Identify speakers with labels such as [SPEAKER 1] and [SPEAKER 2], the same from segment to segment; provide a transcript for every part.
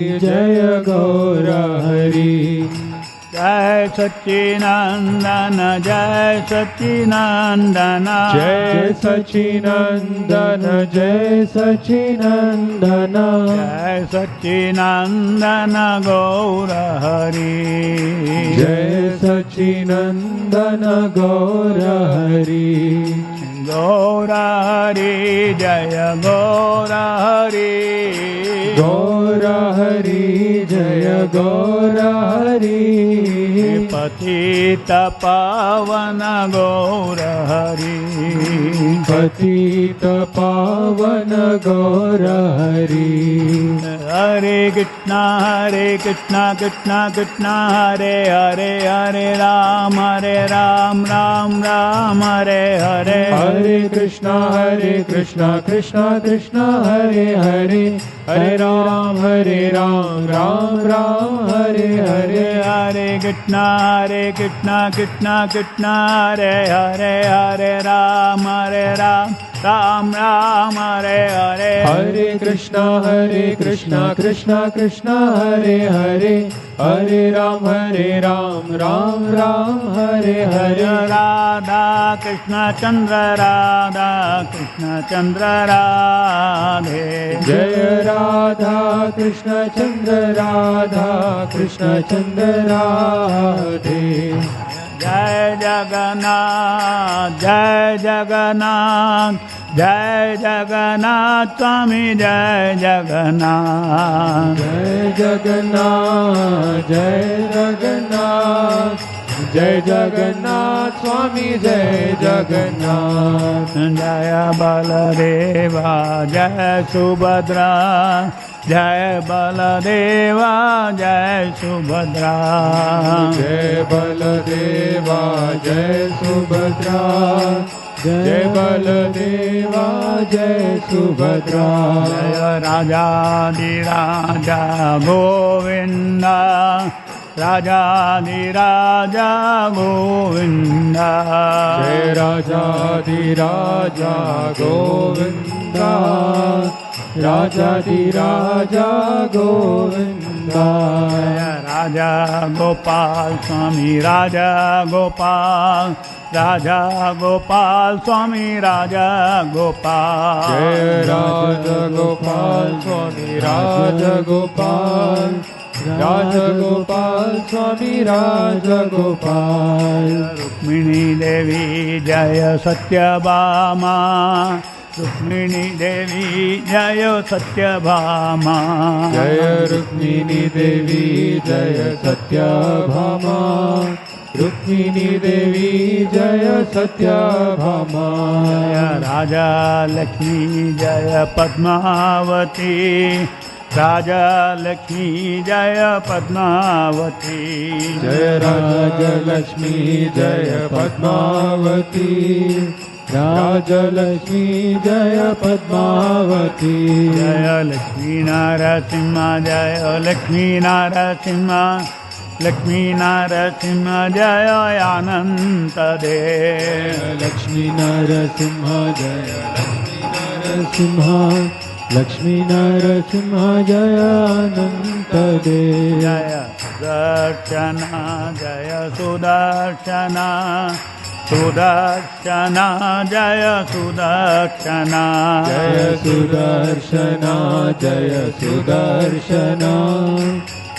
[SPEAKER 1] जय गौर हरि।
[SPEAKER 2] जय सच्चिनंदन जय सच्चिनंदन
[SPEAKER 1] जय सच्चिनंदन जय सच्चिनंदन
[SPEAKER 2] जय सच्चिनंदन गौर हरि।
[SPEAKER 1] जय सच्चिनंदन गौर हरि।
[SPEAKER 2] गौर हरि जय गौर हरि।
[SPEAKER 1] गौर हरि जय गौर हरि।
[SPEAKER 2] पतित पावन गौर हरि।
[SPEAKER 1] पतित पावन गौर हरि।
[SPEAKER 2] हरे कृष्णा कृष्णा कृष्णा हरे हरे हरे राम राम राम हरे हरे।
[SPEAKER 1] हरे कृष्णा कृष्णा कृष्णा हरे हरे। हरे राम राम राम हरे हरे।
[SPEAKER 2] हरे कृष्णा कृष्णा कृष्णा हरे हरे हरे राम राम राम हरे हरे।
[SPEAKER 1] हरे कृष्णा कृष्णा कृष्णा हरे हरे। हरे राम राम राम हरे हरे।
[SPEAKER 2] राधा कृष्ण चंद्र राधे।
[SPEAKER 1] जय राधा कृष्ण चंद्र राधे।
[SPEAKER 2] जय जगन्नाथ जय जगन्नाथ जय जगन्नाथ स्वामी जय जगन्नाथ।
[SPEAKER 1] जय जगन्नाथ जय जगन्नाथ जय जगन्नाथ स्वामी जय जगन्नाथ।
[SPEAKER 2] जय बलदेवा जय सुभद्रा जय बलदेवा जय सुभद्रा।
[SPEAKER 1] जय बलदेवा जय सुभद्रा। जय बलदेवा जय सुभद्रा।
[SPEAKER 2] जय राजाधिराजा गोविंदा राजाधिराजा गोविंदा।
[SPEAKER 1] जय राजाधिराजा गोविंदा। राजाधिराजा गोविंदा।
[SPEAKER 2] राजा गोपाल स्वामी राजा गोपाल स्वामी राजा गोपाल।
[SPEAKER 1] जय राजा गोपाल स्वामी राजा गोपाल स्वामी राजा गोपाल।
[SPEAKER 2] रुक्मिणी देवी जय सत्यभामा रुक्मिणी देवी जय सत्यभामा।
[SPEAKER 1] जय रुक्मिणी देवी जय सत्यभामा। रुक्मिणी देवी जय सत्यभामा।
[SPEAKER 2] राजा लक्ष्मी जय पद्मावती राजा लक्ष्मी जय पद्मावती।
[SPEAKER 1] जय राजा लक्ष्मी जय पद्मावती। राजलक्ष्मी जय पद्मावती।
[SPEAKER 2] जय लक्ष्मी नारसिंह जय लक्ष्मी नारसिंह लक्ष्मी नारसिंह जय अनंत देव।
[SPEAKER 1] लक्ष्मी नरसिंह जय लक्ष्मी नरसिंह। लक्ष्मी नरसिंह जय अनंत देव।
[SPEAKER 2] जय सुदर्शना जय सुदर्शना सुदर्शना जय सुदर्शना।
[SPEAKER 1] जय सुदर्शना जय सुदर्शना।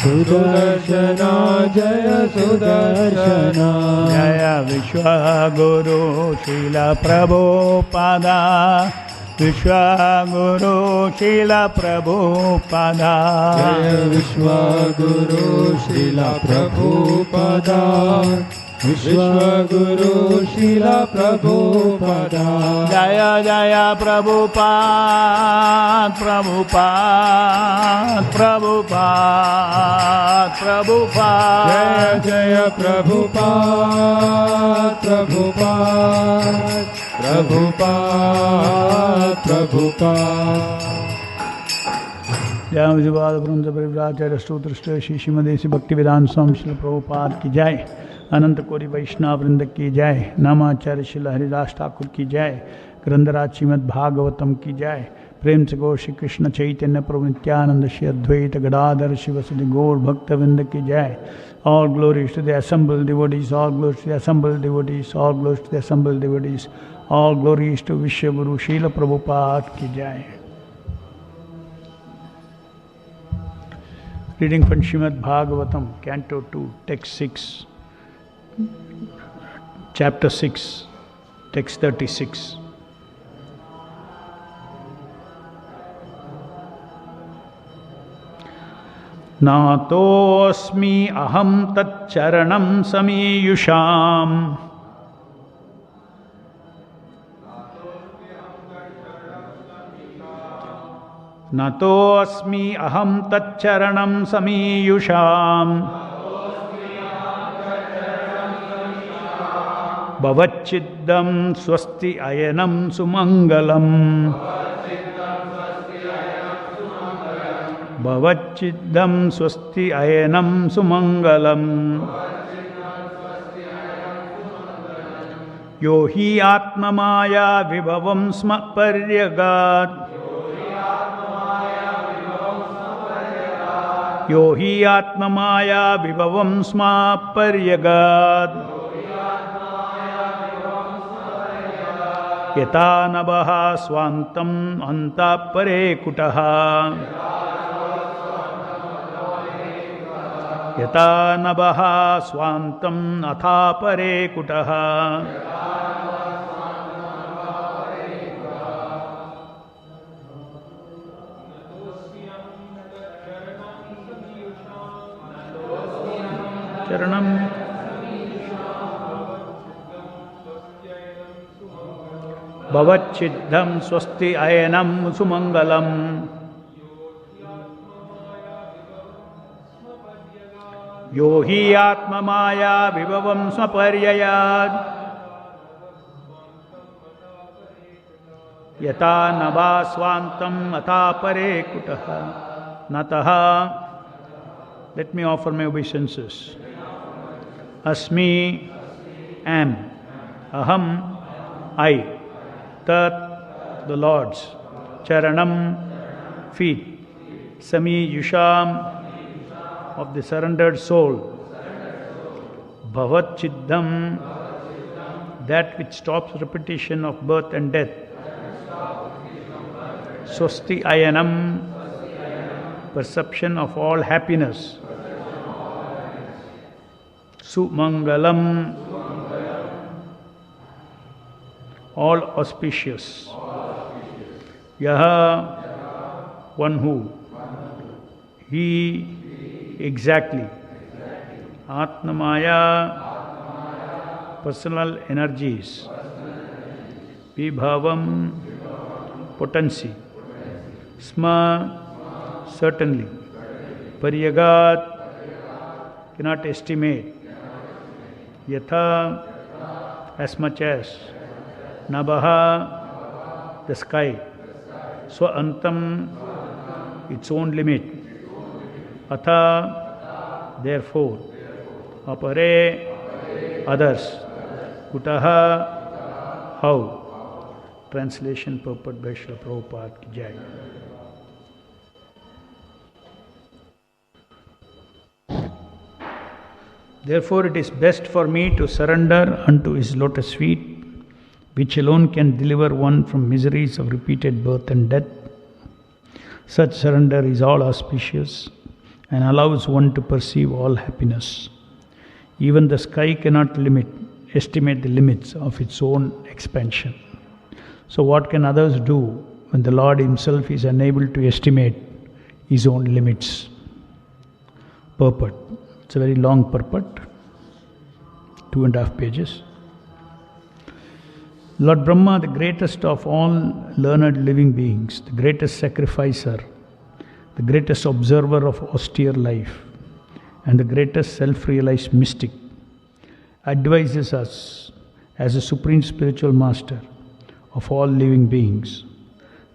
[SPEAKER 1] सुदर्शना जय सुदर्शना।
[SPEAKER 2] जय विश्वगुरु श्रील प्रभुपादा विश्वगुरु श्रील प्रभुपादा।
[SPEAKER 1] जय विश्वगुरु श्रील प्रभुपादा। विश्वगुरु श्रील प्रभुपादा।
[SPEAKER 2] जय जय प्रभुपाद प्रभुपाद प्रभुपाद प्रभुपाद।
[SPEAKER 1] जय जय प्रभुपाद प्रभुपाद प्रभुपाद प्रभुपाद।
[SPEAKER 2] जय मुझबाद ब्रह्म परिव्राचार्य स्तोत्र श्री श्रीमदेशी भक्ति वेदांत स्वामी श्री प्रभुपाद की जय। अनंत कोटि वैष्णव वृंद की जय। नामाचार्य श्री हरिदास ठाकुर की जय। ग्रंथराज श्रीमद् भागवतम की जय। प्रेम से गौर श्री कृष्ण चैतन्य प्रभु नित्यानंद श्री अद्वैत गदाधर शिवसुदि गौर भक्तवृंद की जय. All glories to the assembled devotees, all glories to the assembled devotees, all glories to the assembled devotees, all glories to Vishwaguru Srila Prabhupada ki jai. Reading from SRIMAD BHAGAVTHAM, Canto 2, Text 6, Chapter 6, Text 36. नातोऽस्मि अहं तच्चरणं समीयुषाम् नातोऽस्मि अहं तच्चरणं समीयुषाम् भवच्चिद्दं स्वस्ति अयनं सुमङ्गलम् भवच्चिद्दं स्वस्ति अयनं सुमङ्गलम् यो हि आत्ममाया विभवं स्म पर्यगात् यो हि आत्ममाया विभवं स्म पर्यगात् यथा नभः स्वान्तम् अन्तः परे कुटः यथा नभः स्वान्तम् अथा परे कुटः चरणं भवच्चिद्धं स्वस्ति अयनं सुमङ्गलम् यो हि आत्ममाया विभवं स्वपर्ययात् यथा नभः स्वान्तम् अथा परे कुटः नतः. Let me offer my obeisances. Asmi, am. Aham, I. Tat, the Lord's. Charanam, feet. Sami, Yusham, of the surrendered soul. Bhavat Chiddam, that which stops repetition of birth and death. Swasti Ayanam, perception of all happiness. Sumangalam, all auspicious. Yaha, one who. He, exactly. Atmamaya, personal energies. Vibhavam, potency. Sma, certainly. Paryagat, cannot estimate. Yatha, as much as. Nabaha, the sky. Swaantam, its own limit. Atha, therefore. Apare, others. Kutaha, how. Translation purport by Srila Prabhupada ki jai. Therefore it is best for me to surrender unto His lotus feet, which alone can deliver one from miseries of repeated birth and death. Such surrender is all auspicious and allows one to perceive all happiness. Even the sky cannot estimate the limits of its own expansion. So what can others do when the Lord Himself is unable to estimate His own limits? Purport. It's a very long purport, 2.5 pages. Lord Brahma, the greatest of all learned living beings, the greatest sacrificer, the greatest observer of austere life, and the greatest self-realized mystic, advises us as a supreme spiritual master of all living beings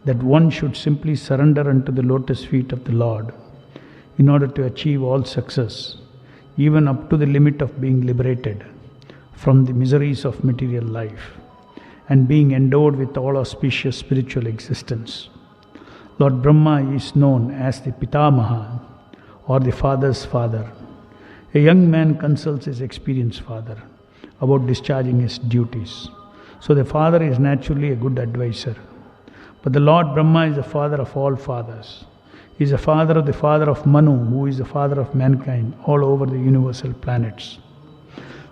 [SPEAKER 2] that one should simply surrender unto the lotus feet of the Lord in order to achieve all success, even up to the limit of being liberated from the miseries of material life and being endowed with all auspicious spiritual existence. Lord Brahma is known as the Pitamaha, or the father's father. A young man consults his experienced father about discharging his duties. So the father is naturally a good advisor. But the Lord Brahma is the father of all fathers. He is the father of Manu, who is the father of mankind all over the universal planets.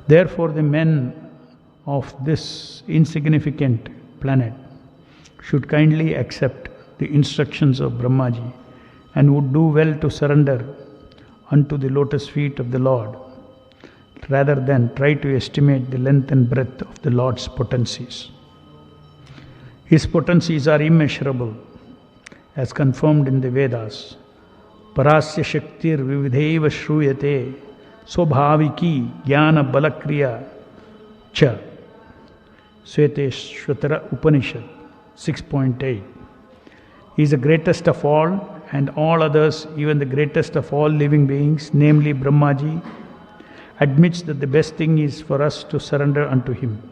[SPEAKER 2] Therefore, the men of this insignificant planet should kindly accept the instructions of Brahmaji and would do well to surrender unto the lotus feet of the Lord, rather than try to estimate the length and breadth of the Lord's potencies. His potencies are immeasurable, as confirmed in the Vedas. Parasya Shaktir Vividheva Shruyate Swabhaviki Jnana Balakriya Cha. Sveteshwatara Upanishad 6.8. He is the greatest of all, and all others, even the greatest of all living beings, namely Brahmaji, admits that the best thing is for us to surrender unto him.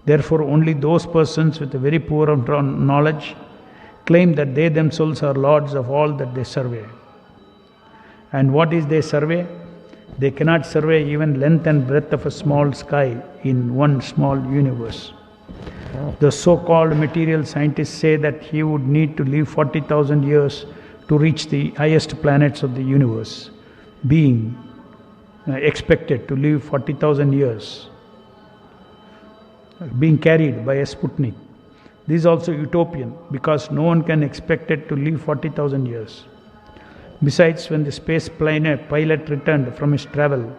[SPEAKER 2] Therefore, only those persons with a very poor knowledge claim that they themselves are lords of all that they survey. And what is they survey? They cannot survey even length and breadth of a small sky in one small universe. The so-called material scientists say that he would need to live 40,000 years to reach the highest planets of the universe, being expected to live 40,000 years, being carried by a Sputnik. This is also utopian, because no one can expect it to live 40,000 years. Besides, when the space pilot returned from his travel,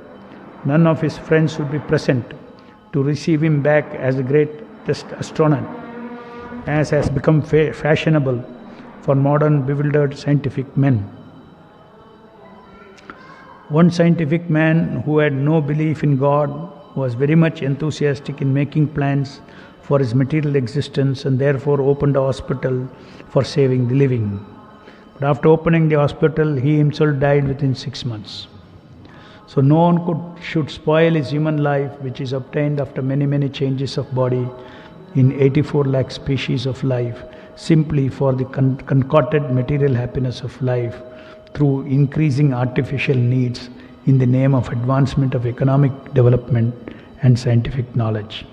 [SPEAKER 2] none of his friends would be present to receive him back as the greatest astronaut, as has become fashionable for modern bewildered scientific men. One scientific man who had no belief in God was very much enthusiastic in making plans for his material existence, and therefore opened a hospital for saving the living. But after opening the hospital, he himself died within 6 months. So no one should spoil his human life, which is obtained after many changes of body in 84 lakh species of life, simply for the concocted material happiness of life through increasing artificial needs in the name of advancement of economic development and scientific knowledge.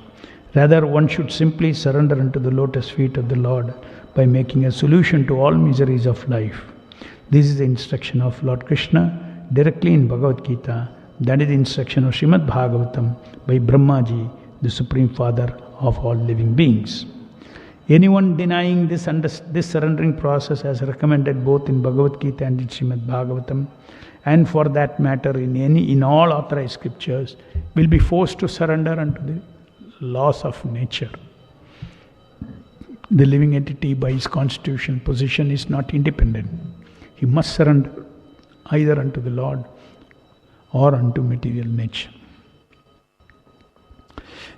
[SPEAKER 2] Rather, one should simply surrender unto the lotus feet of the Lord by making a solution to all miseries of life. This is the instruction of Lord Krishna directly in Bhagavad Gita. That is the instruction of SRIMAD BHAGAVTHAM by Brahmaji, the Supreme Father of all living beings. Anyone denying this surrendering process, as recommended both in Bhagavad Gita and in SRIMAD BHAGAVTHAM, and for that matter in all authorized scriptures, will be forced to surrender unto the laws of nature. The living entity, by his constitutional position, is not independent. He must surrender either unto the Lord or unto material nature.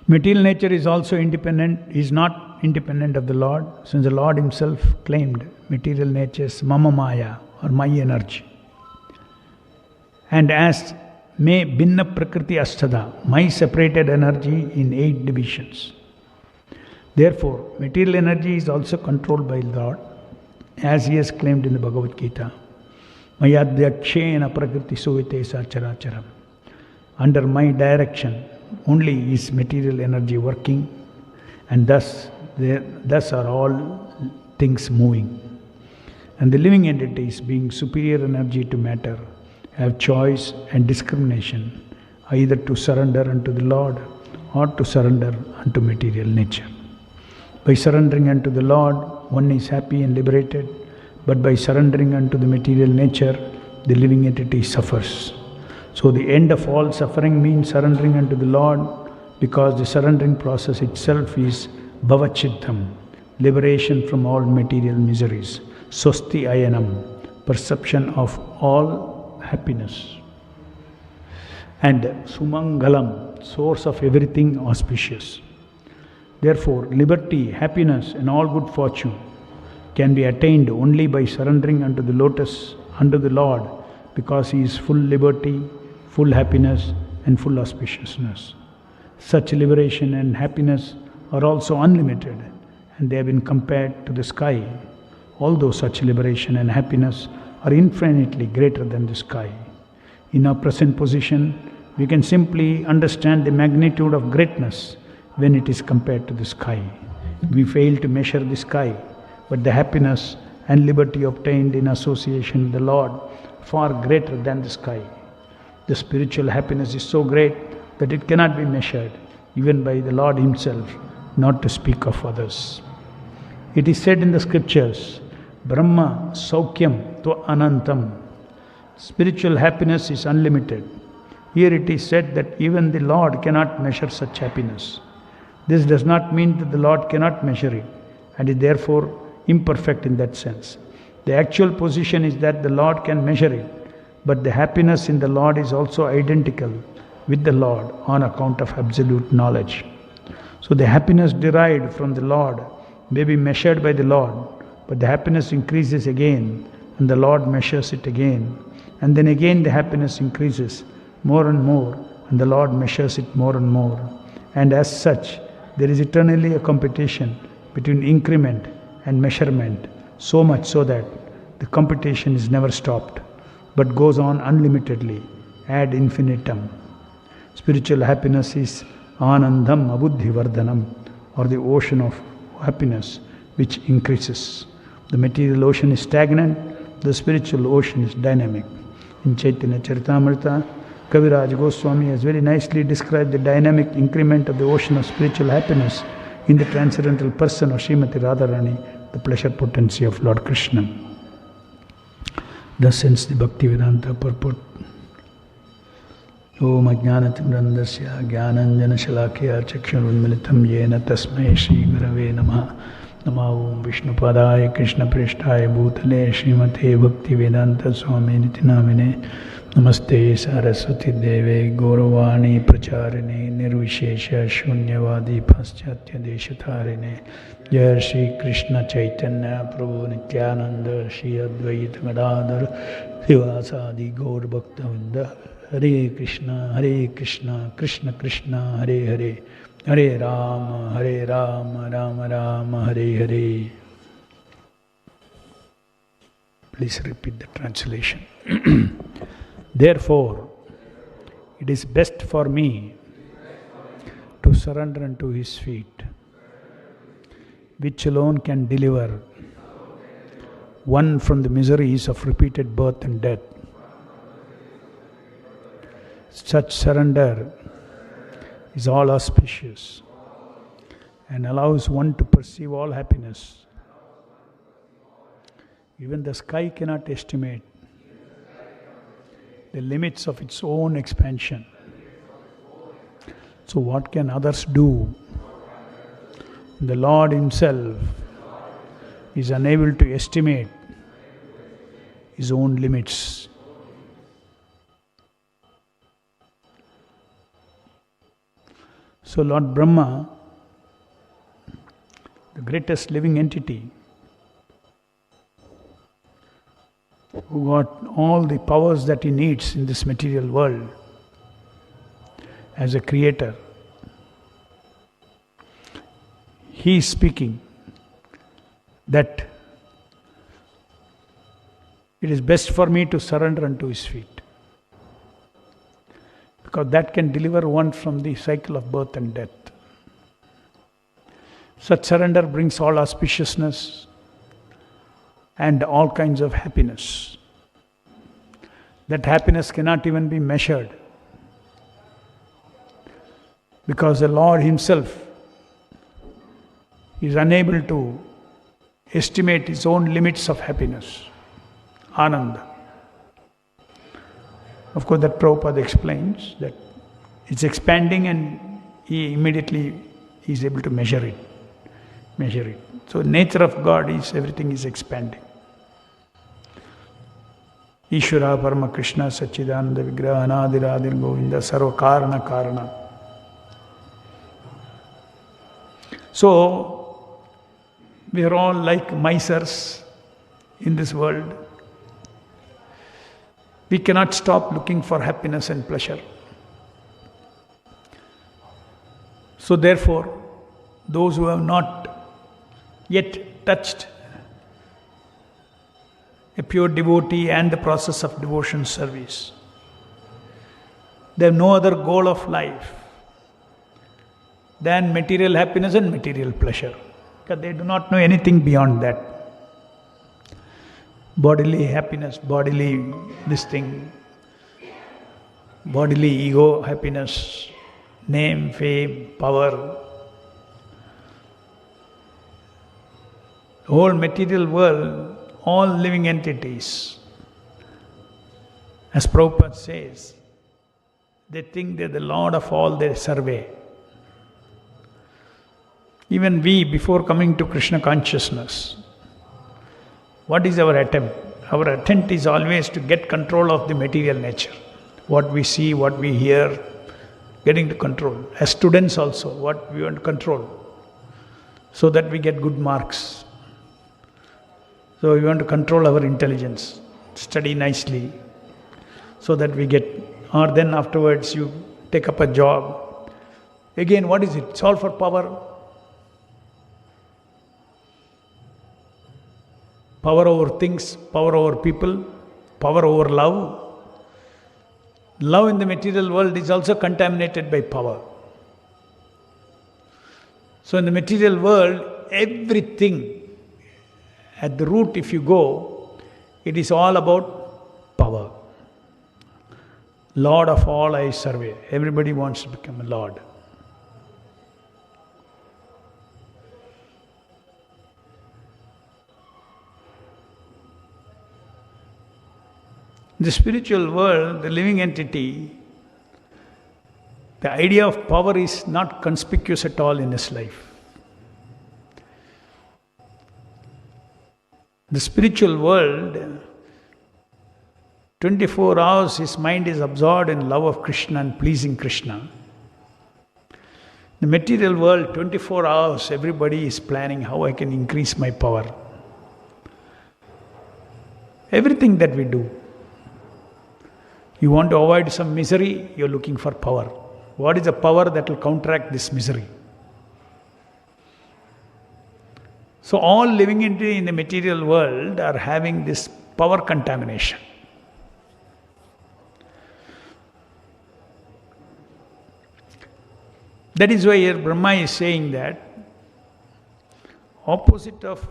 [SPEAKER 2] Material nature is also not independent of the Lord, since the Lord himself claimed material nature's mama maya, or my energy. And as me binna prakriti asthada, my separated energy in 8 divisions. Therefore, material energy is also controlled by the Lord, as he has claimed in the Bhagavad Gita. Mayadhyakshena prakriti suvitesa characharam. Under my direction only is material energy working, and thus are all things moving. And the living entities, being superior energy to matter, have choice and discrimination, either to surrender unto the Lord or to surrender unto material nature. By surrendering unto the Lord, one is happy and liberated, but by surrendering unto the material nature, the living entity suffers. So the end of all suffering means surrendering unto the Lord, because the surrendering process itself is bhavachiddham, liberation from all material miseries, swasti ayanam, perception of all happiness, and sumangalam, source of everything auspicious. Therefore, liberty, happiness, and all good fortune can be attained only by surrendering unto the lotus, unto the Lord, because he is full liberty, full happiness, and full auspiciousness. Such liberation and happiness are also unlimited, and they have been compared to the sky, although such liberation and happiness are infinitely greater than the sky. In our present position, we can simply understand the magnitude of greatness when it is compared to the sky. We fail to measure the sky, but the happiness and liberty obtained in association with the Lord far greater than the sky. The spiritual happiness is so great that it cannot be measured, even by the Lord Himself, not to speak of others. It is said in the scriptures, Brahma Saukyam Tva Anantam. Spiritual happiness is unlimited. Here it is said that even the Lord cannot measure such happiness. This does not mean that the Lord cannot measure it, and is therefore imperfect in that sense. The actual position is that the Lord can measure it, but the happiness in the Lord is also identical with the Lord on account of absolute knowledge. So the happiness derived from the Lord may be measured by the Lord, but the happiness increases again, and the Lord measures it again, and then again the happiness increases more and more, and the Lord measures it more and more. And as such, there is eternally a competition between increment and measurement, so much so that the competition is never stopped, but goes on unlimitedly, ad infinitum. Spiritual happiness is Anandam Abuddhi Vardhanam, or the ocean of happiness which increases. The material ocean is stagnant, the spiritual ocean is dynamic. In Chaitanya Charitamrita, Kaviraj Goswami has very nicely described the dynamic increment of the ocean of spiritual happiness in the transcendental person of Srimati Radharani, the pleasure potency of Lord Krishna. Thus ends the Bhaktivedanta purport. Om Ajnanatimrandasya Jnananjana Shalakya Chakshurunmilitam Yena Tasmai Shri Gurave Namaha. Namo Om Vishnupadaya Krishna Prishtaya Bhutale Srimate Bhaktivedanta Swami Niti Namine. Namaste Saraswati Deve Gauravani Pracharini Nirvishesha Shunyavadi Paschatya Deshatarine. Jai Shri Krishna Chaitanya Prabhu Nityananda Shri Advaita Gadadhar Sivasadi Gaur Bhaktavinda. Hare Krishna, Krishna Krishna, Hare Hare, Hare Rama, Rama Rama, Hare Hare. Please repeat the translation. Therefore, it is best for me to surrender unto His feet, which alone can deliver one from the miseries of repeated birth and death. Such surrender is all auspicious and allows one to perceive all happiness. Even the sky cannot estimate the limits of its own expansion. So what can others do? The Lord Himself is unable to estimate His own limits. So Lord Brahma, the greatest living entity, who got all the powers that he needs in this material world as a creator, he is speaking that it is best for me to surrender unto His feet, because that can deliver one from the cycle of birth and death. Such surrender brings all auspiciousness and all kinds of happiness. That happiness cannot even be measured, because the Lord Himself is unable to estimate His own limits of happiness, Ananda. Of course, that Prabhupada explains that it's expanding and he immediately is able to measure it. So nature of God is everything is expanding. Ishvara Parama Krishna Sachidananda Vigraha Anadiradir Govinda Sarva Karana Karana. So we are all like misers in this world. We cannot stop looking for happiness and pleasure. So therefore, those who have not yet touched a pure devotee and the process of devotion service. They have no other goal of life than material happiness and material pleasure, because they do not know anything beyond that. Bodily happiness, bodily this thing, bodily ego happiness, name, fame, power. The whole material world, all living entities, as Prabhupada says, they think they're the Lord of all their survey. Even we, before coming to Krishna consciousness, what is our attempt? Our attempt is always to get control of the material nature. What we see, what we hear, getting to control. As students also, what we want to control, so that we get good marks. So we want to control our intelligence, study nicely, so that we get, or then afterwards you take up a job. Again, what is it? It's all for power. Power over things, power over people, power over love. Love in the material world is also contaminated by power. So in the material world, everything, at the root if you go, it is all about power. Lord of all I survey. Everybody wants to become a Lord. The spiritual world, the living entity, the idea of power is not conspicuous at all in his life. The spiritual world, 24 hours his mind is absorbed in love of Krishna and pleasing Krishna. The material world, 24 hours, everybody is planning how I can increase my power. Everything that we do. You want to avoid some misery, you're looking for power. What is the power that will counteract this misery? So all living entity in the material world are having this power contamination. That is why here Brahma is saying that opposite of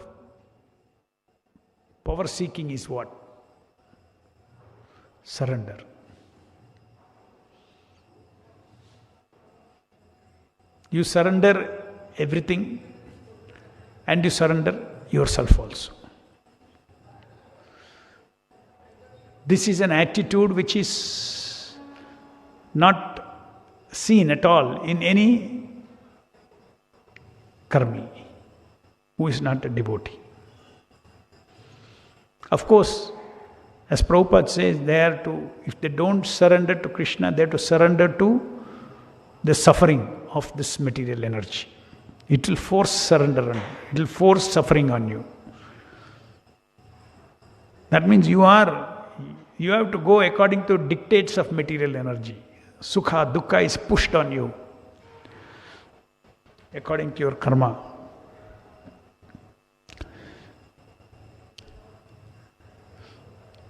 [SPEAKER 2] power seeking is what? Surrender. You surrender everything and you surrender yourself also. This is an attitude which is not seen at all in any karmi who is not a devotee. Of course, as Prabhupada says, if they don't surrender to Krishna, they have to surrender to the suffering of this material energy. It will force surrender on you. It will force suffering on you. That means you have to go according to dictates of material energy. Sukha, dukkha is pushed on you according to your karma.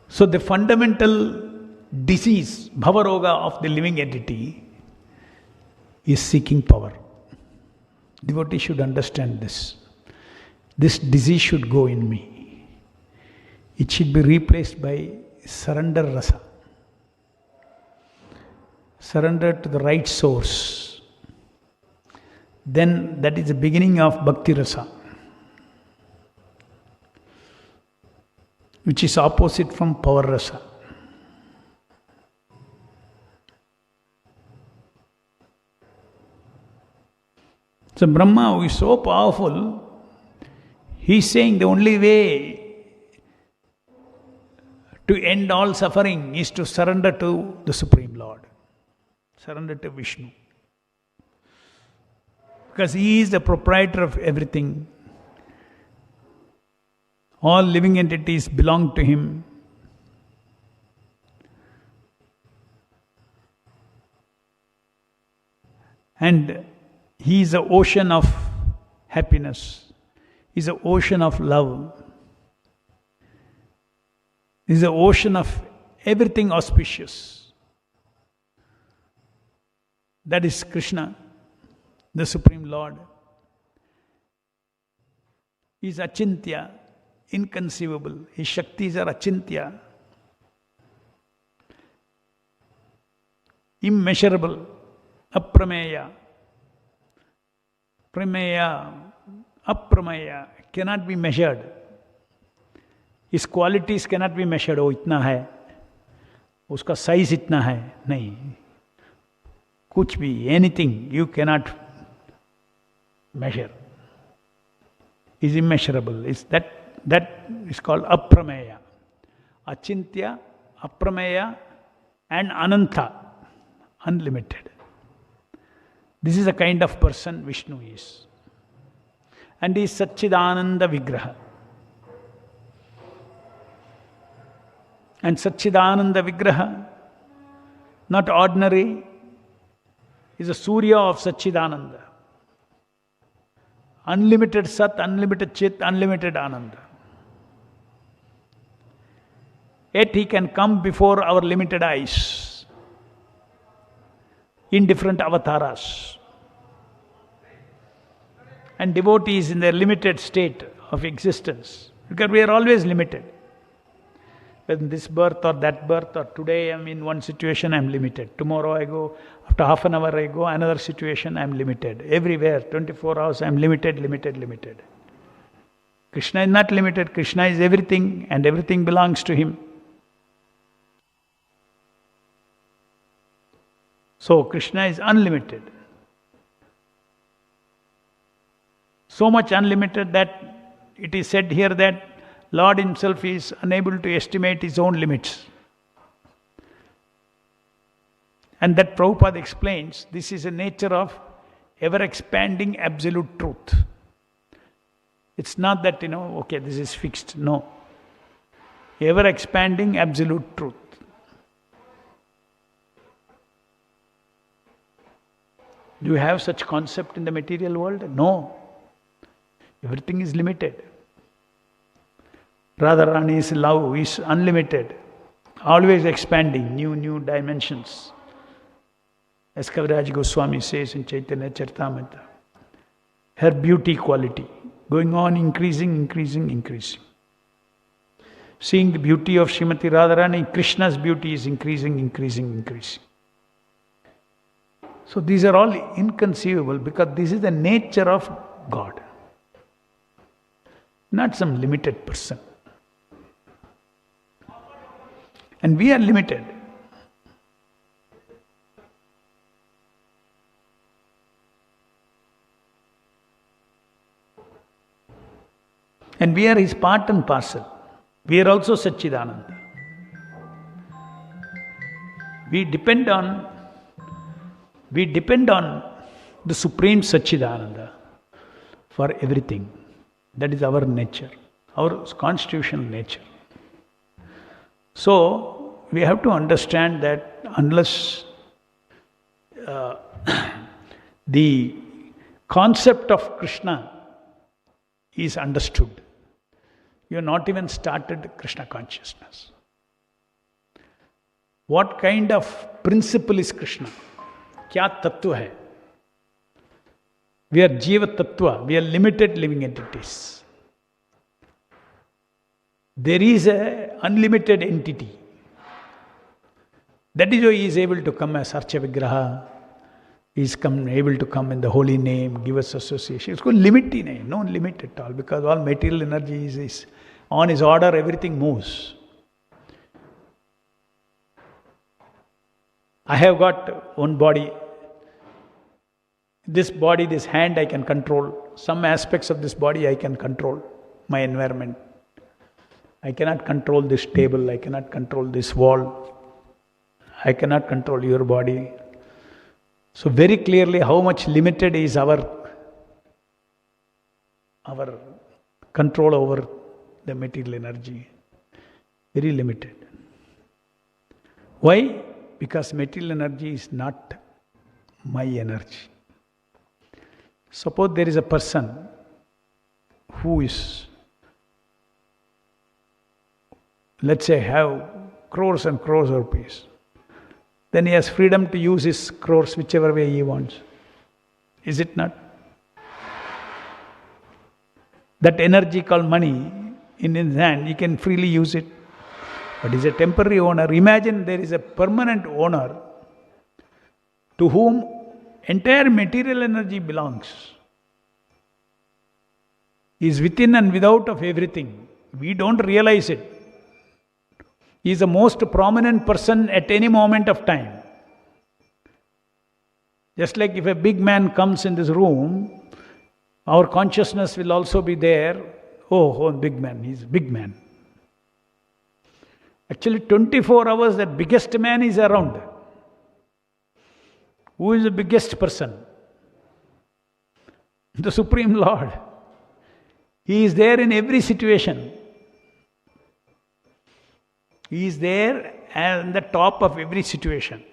[SPEAKER 2] So the fundamental disease, bhavaroga of the living entity is seeking power. Devotee should understand this. This disease should go in me. It should be replaced by surrender rasa. Surrender to the right source. Then that is the beginning of bhakti rasa, which is opposite from power rasa. So Brahma, who is so powerful, he is saying the only way to end all suffering is to surrender to the Supreme Lord. Surrender to Vishnu. Because he is the proprietor of everything. All living entities belong to him. And he is the ocean of happiness. He is the ocean of love. This is the ocean of everything auspicious. That is Krishna, the Supreme Lord. He is achintya, inconceivable. His Shaktis are achintya, immeasurable, aprameya. Prameya, aprameya, cannot be measured. His qualities cannot be measured. Oh, itna hai. Uska size itna hai. Nahi. Kuch bhi, anything you cannot measure. Is immeasurable. That is called aprameya. Achintya, aprameya and ananta, unlimited. This is the kind of person Vishnu is. And he is Satchidananda Vigraha. And Satchidananda Vigraha, not ordinary, is a Surya of Satchidananda. Unlimited Sat, unlimited Chit, unlimited Ananda. Yet he can come before our limited eyes in different avataras. And devotees in their limited state of existence, because we are always limited. Whether this birth or that birth, or today I'm in one situation, I'm limited. Tomorrow I go, after half an hour I go, another situation, I'm limited. Everywhere, 24 hours, I'm limited. Krishna is not limited. Krishna is everything, and everything belongs to him. So Krishna is unlimited. So much unlimited that it is said here that Lord himself is unable to estimate his own limits. And that Prabhupada explains, this is a nature of ever-expanding absolute truth. It's not that, okay, this is fixed. No. Ever-expanding absolute truth. Do you have such concept in the material world? No. Everything is limited. Radharani's love is unlimited, always expanding, new dimensions. As Kaviraj Goswami says in Chaitanya Charitamrita, her beauty quality going on increasing. Seeing the beauty of Srimati Radharani, Krishna's beauty is increasing. So these are all inconceivable because this is the nature of God, not some limited person. And we are limited. And we are his part and parcel. We are also Satchidananda. We depend on the Supreme Satchidananda for everything. That is our nature, our constitutional nature. So, we have to understand that unless the concept of Krishna is understood, you have not even started Krishna consciousness. What kind of principle is Krishna? Kya tattva hai? We are Jiva Tattva, we are limited living entities. There is an unlimited entity. That is why he is able to come as Archa Vigraha. He is able to come in the holy name, give us association. It's called limit, no limit at all, because all material energy is on his order, everything moves. I have got one body. This body, this hand I can control. Some aspects of this body I can control. My environment. I cannot control this table. I cannot control this wall. I cannot control your body. So very clearly how much limited is our control over the material energy. Very limited. Why? Because material energy is not my energy. Suppose there is a person who is let's say, have crores and crores of rupees, then he has freedom to use his crores whichever way he wants. Is it not? That energy called money in his hand, he can freely use it. But he's a temporary owner. Imagine there is a permanent owner to whom entire material energy belongs. He is within and without of everything. We don't realize it. He is the most prominent person at any moment of time. Just like if a big man comes in this room, our consciousness will also be there. Oh, big man, he's a big man. Actually, 24 hours, that biggest man is around. Who is the biggest person? The Supreme Lord. He is there in every situation. He is there at the top of every situation.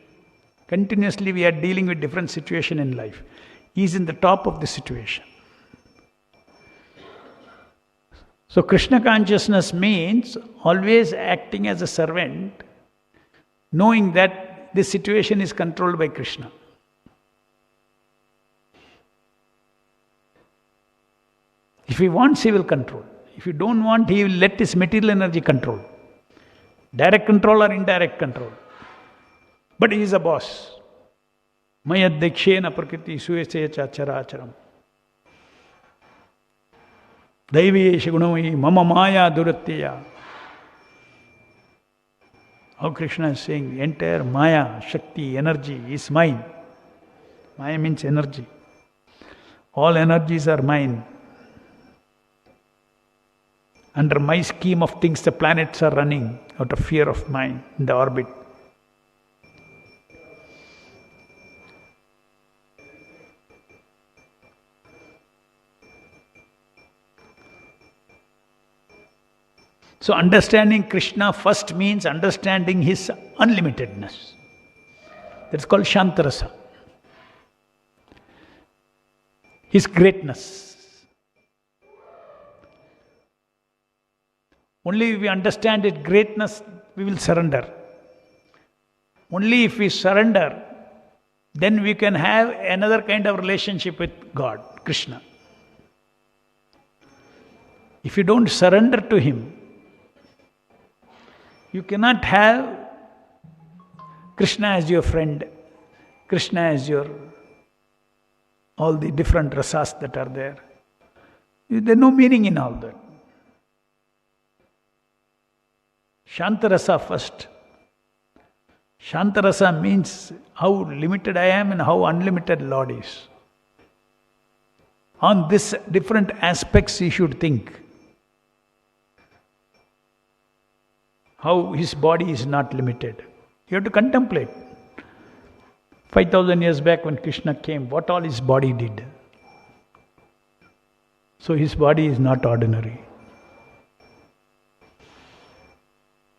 [SPEAKER 2] Continuously we are dealing with different situations in life. He is in the top of the situation. So Krishna consciousness means always acting as a servant, knowing that this situation is controlled by Krishna. If he wants, he will control. If he don't want, he will let his material energy control. Direct control or indirect control. But he is a boss. Mayadhikshena prakriti suyasecha characharam. Daiviyesha gunamayi mama maya duratteya. How Krishna is saying, the entire maya, shakti, energy is mine. Maya means energy. All energies are mine. Under my scheme of things, the planets are running out of fear of mine in the orbit. So understanding Krishna first means understanding his unlimitedness. That's called Shantarasa. His greatness. Only if we understand His greatness, we will surrender. Only if we surrender, then we can have another kind of relationship with God, Krishna. If you don't surrender to Him, you cannot have Krishna as your friend, Krishna as your all the different rasas that are there. There's no meaning in all that. Shantarasa first. Shantarasa means how limited I am and how unlimited Lord is. On this different aspects you should think. How His body is not limited. You have to contemplate. 5,000 years back when Krishna came, what all His body did. So His body is not ordinary.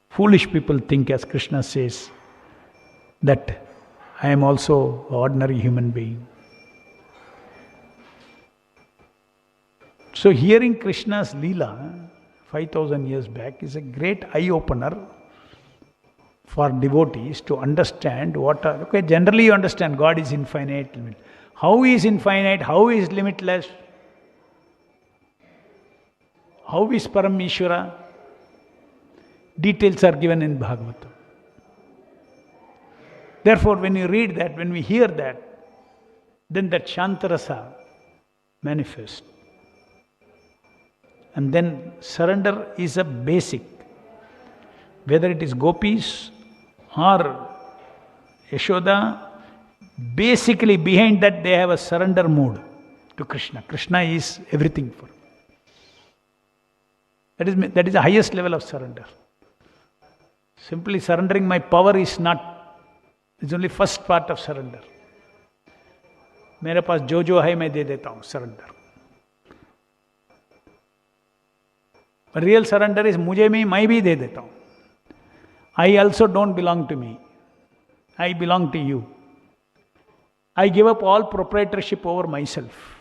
[SPEAKER 2] Foolish people think, as Krishna says, that I am also an ordinary human being. So hearing Krishna's Leela 5,000 years back is a great eye-opener for devotees to understand what are... Okay, generally you understand God is infinite. How He is infinite? How He is limitless? How is Parameshwara? Details are given in Bhagavatam. Therefore, when you read that, when we hear that, then that Shantarasa manifests. And then surrender is a basic. Whether it is gopis or Yashoda, basically behind that they have a surrender mood to Krishna. Krishna is everything for them. That is the highest level of surrender. Simply surrendering my power is not, it's only first part of surrender. मेरे पास जो है मैं दे देता हूँ, surrender. But real surrender is मुझे मैं भी दे देता हूँ. I also don't belong to me. I belong to you. I give up all proprietorship over myself.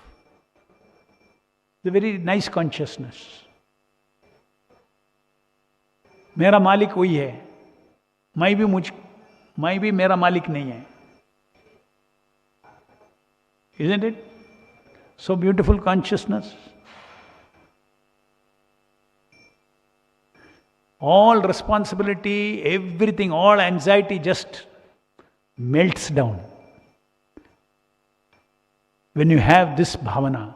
[SPEAKER 2] It's a very nice consciousness. मेरा मालिक वही है, मैं भी मेरा मालिक नहीं है. Isn't it? So beautiful consciousness. All responsibility, everything, all anxiety just melts down. When you have this bhavana,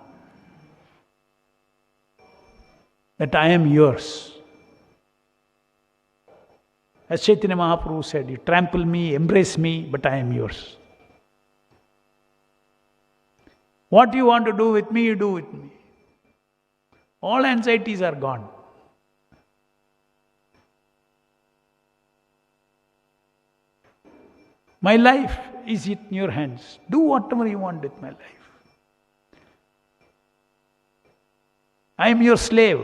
[SPEAKER 2] that I am yours. As Chaitanya Mahaprabhu said, you trample me, embrace me, but I am yours. What you want to do with me, you do with me. All anxieties are gone. My life is in your hands. Do whatever you want with my life. I am your slave.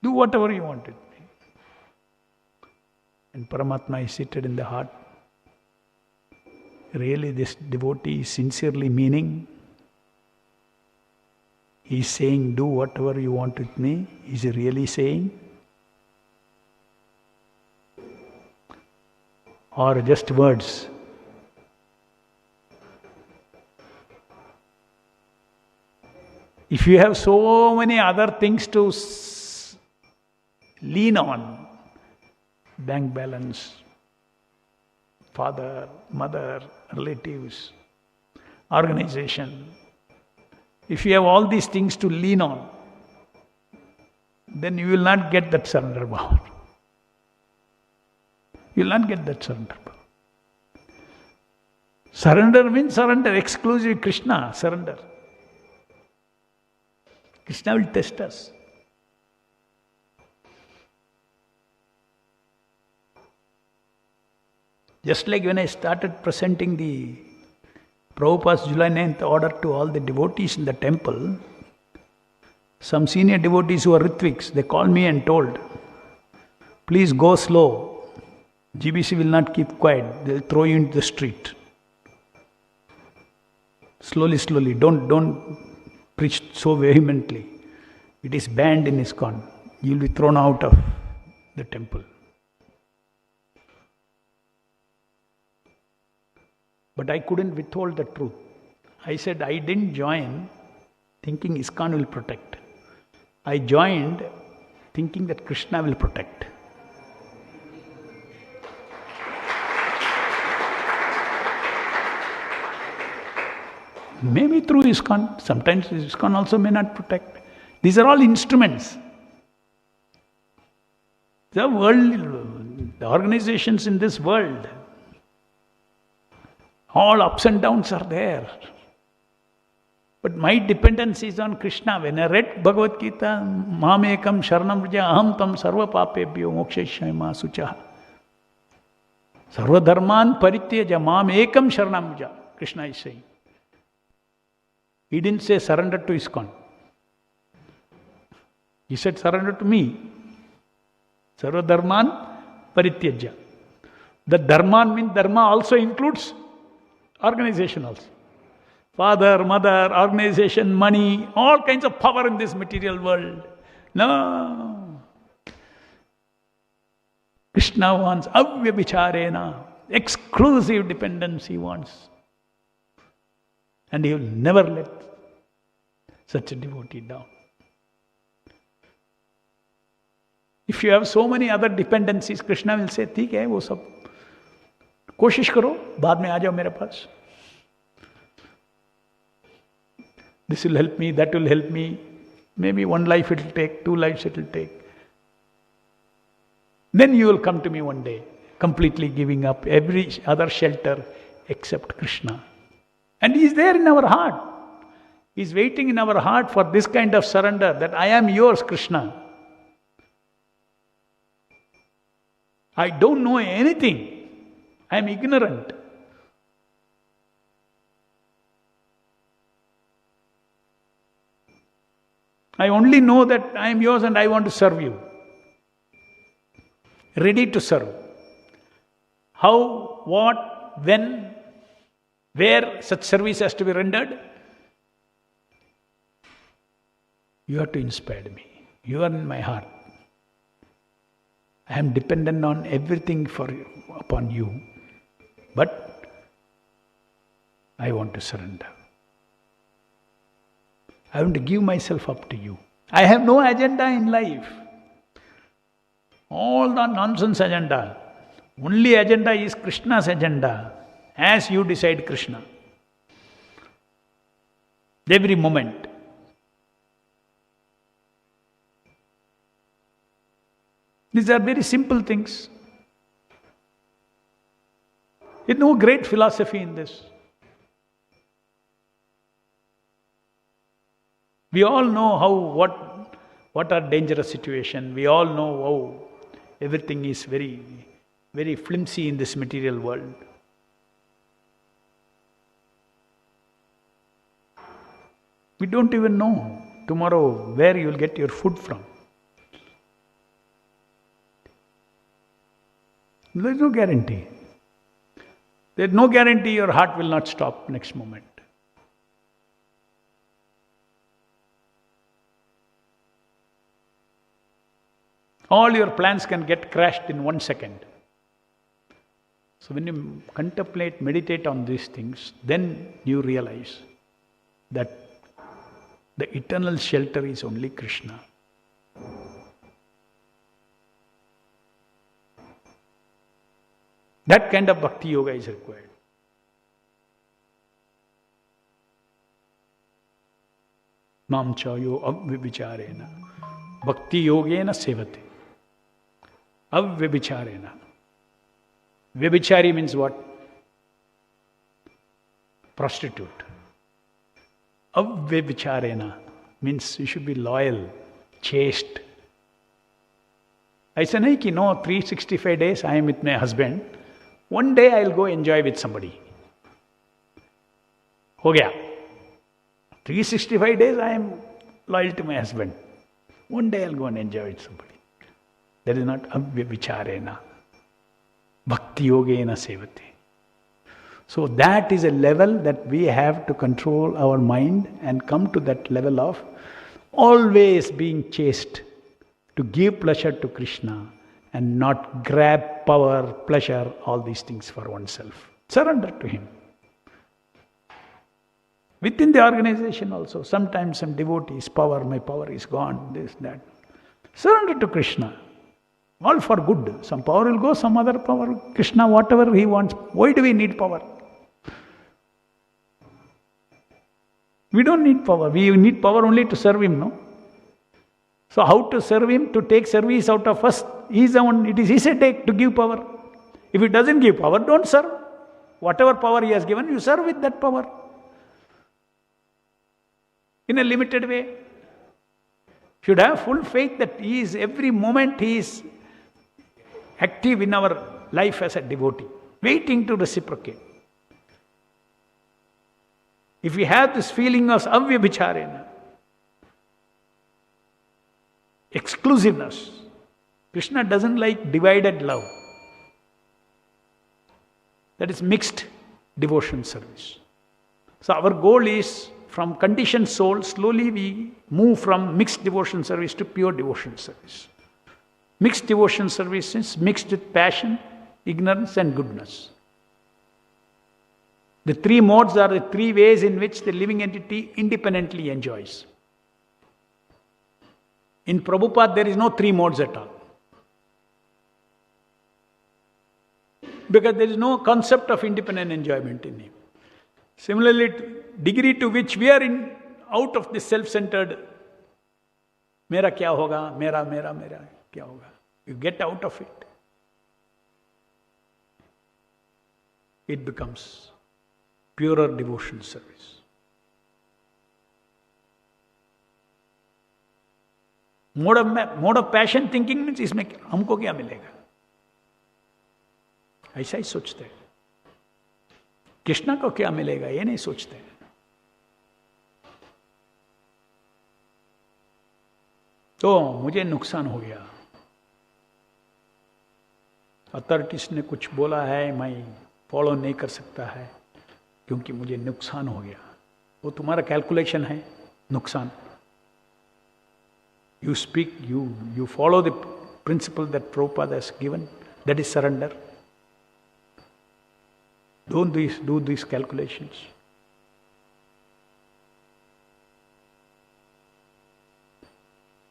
[SPEAKER 2] Do whatever you want with me. And Paramatma is seated in the heart. Really, this devotee is sincerely meaning. He is saying, do whatever you want with me. Is he really saying? Or just words? If you have so many other things to lean on, bank balance, father, mother, relatives, organization, if you have all these things to lean on, then you will not get that surrender power. You will not get that surrender power. Surrender means surrender, exclusive Krishna, surrender. Krishna will test us. Just like when I started presenting the Prabhupada's July 9th order to all the devotees in the temple, some senior devotees who are Ritviks, they called me and told, please go slow. GBC will not keep quiet. They'll throw you into the street. Slowly, slowly. Don't preach so vehemently. It is banned in ISKCON. You'll be thrown out of the temple. But I couldn't withhold the truth. I said I didn't join thinking ISKCON will protect. I joined thinking that Krishna will protect. Maybe through ISKCON. Sometimes ISKCON also may not protect. These are all instruments. The world, the organizations in this world, all ups and downs are there. But my dependence is on Krishna. When I read Bhagavad Gita, Mamekam Sharanam Vraja Aham Tam Sarva Papebhyo Mokshayashyama Suchaha. Sarva Dharman Parityaja Mamekam Sharanam Vraja. Krishna is saying. He didn't say surrender to ISKCON. He said surrender to me. Sarva Dharman Parityaja. The Dharman means Dharma also includes organization also. Father, mother, organization, money, all kinds of power in this material world. No. Krishna wants avyabhicharena, exclusive dependence he wants. And he will never let such a devotee down. If you have so many other dependencies, Krishna will say, ठीक है वो सब कोशिश करो, बाद में आ जाओ मेरे पास. This will help me, that will help me. Maybe one life it will take, 2 lives it will take. Then you will come to me one day, completely giving up every other shelter except Krishna. And He is there in our heart. He is waiting in our heart for this kind of surrender, that I am yours, Krishna. I don't know anything. I am ignorant. I only know that I am yours and I want to serve you. Ready to serve. How, what, when, where such service has to be rendered? You have to inspire me. You are in my heart. I am dependent on everything upon you. But I want to surrender. I want to give myself up to you. I have no agenda in life. All the nonsense agenda. Only agenda is Krishna's agenda. As you decide Krishna. Every moment. These are very simple things. There's no great philosophy in this. We all know what are dangerous situations. We all know how everything is very, very flimsy in this material world. We don't even know tomorrow where you will get your food from. There is no guarantee. There is no guarantee your heart will not stop next moment. All your plans can get crashed in 1 second. So when you contemplate, meditate on these things, then you realize that the eternal shelter is only Krishna. That kind of bhakti yoga is required. Mam chayo avvibicharena bhakti yogena sevate. Avvibicharena. Vyabhichari means what? Prostitute. Avvibicharena means you should be loyal, chaste. ऐसा नहीं कि no 365 days I am with my husband. One day I will go enjoy with somebody. हो गया. 365 days I am loyal to my husband. One day I will go and enjoy with somebody. That is not avyabhicharena. Bhakti yogena sevate. So that is a level that we have to control our mind and come to that level of always being chaste, to give pleasure to Krishna and not grab power, pleasure, all these things for oneself. Surrender to Him. Within the organization also, sometimes some devotees, my power is gone, this, that. Surrender to Krishna. All for good. Some power will go, some other power. Krishna, whatever He wants. Why do we need power? We don't need power. We need power only to serve Him, no? So how to serve Him? To take service out of us. He is the one. It is His take to give power. If He doesn't give power, don't serve. Whatever power He has given, you serve with that power. In a limited way. Should have full faith that He is, every moment He is active in our life as a devotee, waiting to reciprocate. If we have this feeling of avyabhicharena, exclusiveness, Krishna doesn't like divided love. That is mixed devotion service. So our goal is, from conditioned soul, slowly we move from mixed devotion service to pure devotion service. Mixed devotion service is mixed with passion, ignorance and goodness. The three modes are the three ways in which the living entity independently enjoys. In Prabhupada, there is no three modes at all. Because there is no concept of independent enjoyment in him. Similarly, degree to which we are out of this self-centered, mera kya hoga, mera kya hoga. You get out of it. It becomes purer devotion service. Mode of passion thinking means इसमें हमको क्या मिलेगा? ऐसा ही सोचते हैं. कृष्णा को क्या मिलेगा ये नहीं सोचते. तो मुझे नुकसान हो गया, अथॉरिटीज ने कुछ बोला है, मैं फॉलो नहीं कर सकता है क्योंकि मुझे नुकसान हो गया. वो तुम्हारा कैलकुलेशन है नुकसान. You speak, you follow the principle that Prabhupada has given. That is surrender. Don't do these calculations.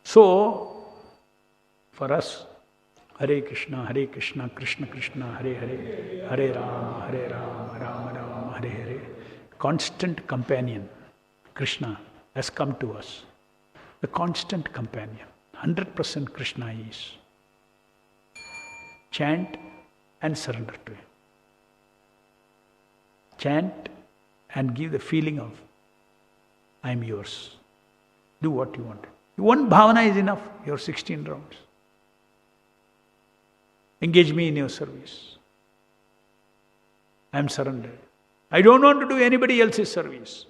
[SPEAKER 2] So, for us, Hare Krishna, Krishna Krishna, Hare Hare, Hare Rama, Rama Rama, Hare Hare. Constant companion, Krishna, has come to us. The constant companion. 100% Krishna is. Chant and surrender to Him. Chant and give the feeling of, I am yours. Do what you want. One bhavana is enough, your 16 rounds. Engage me in your service. I am surrendered. I don't want to do anybody else's service.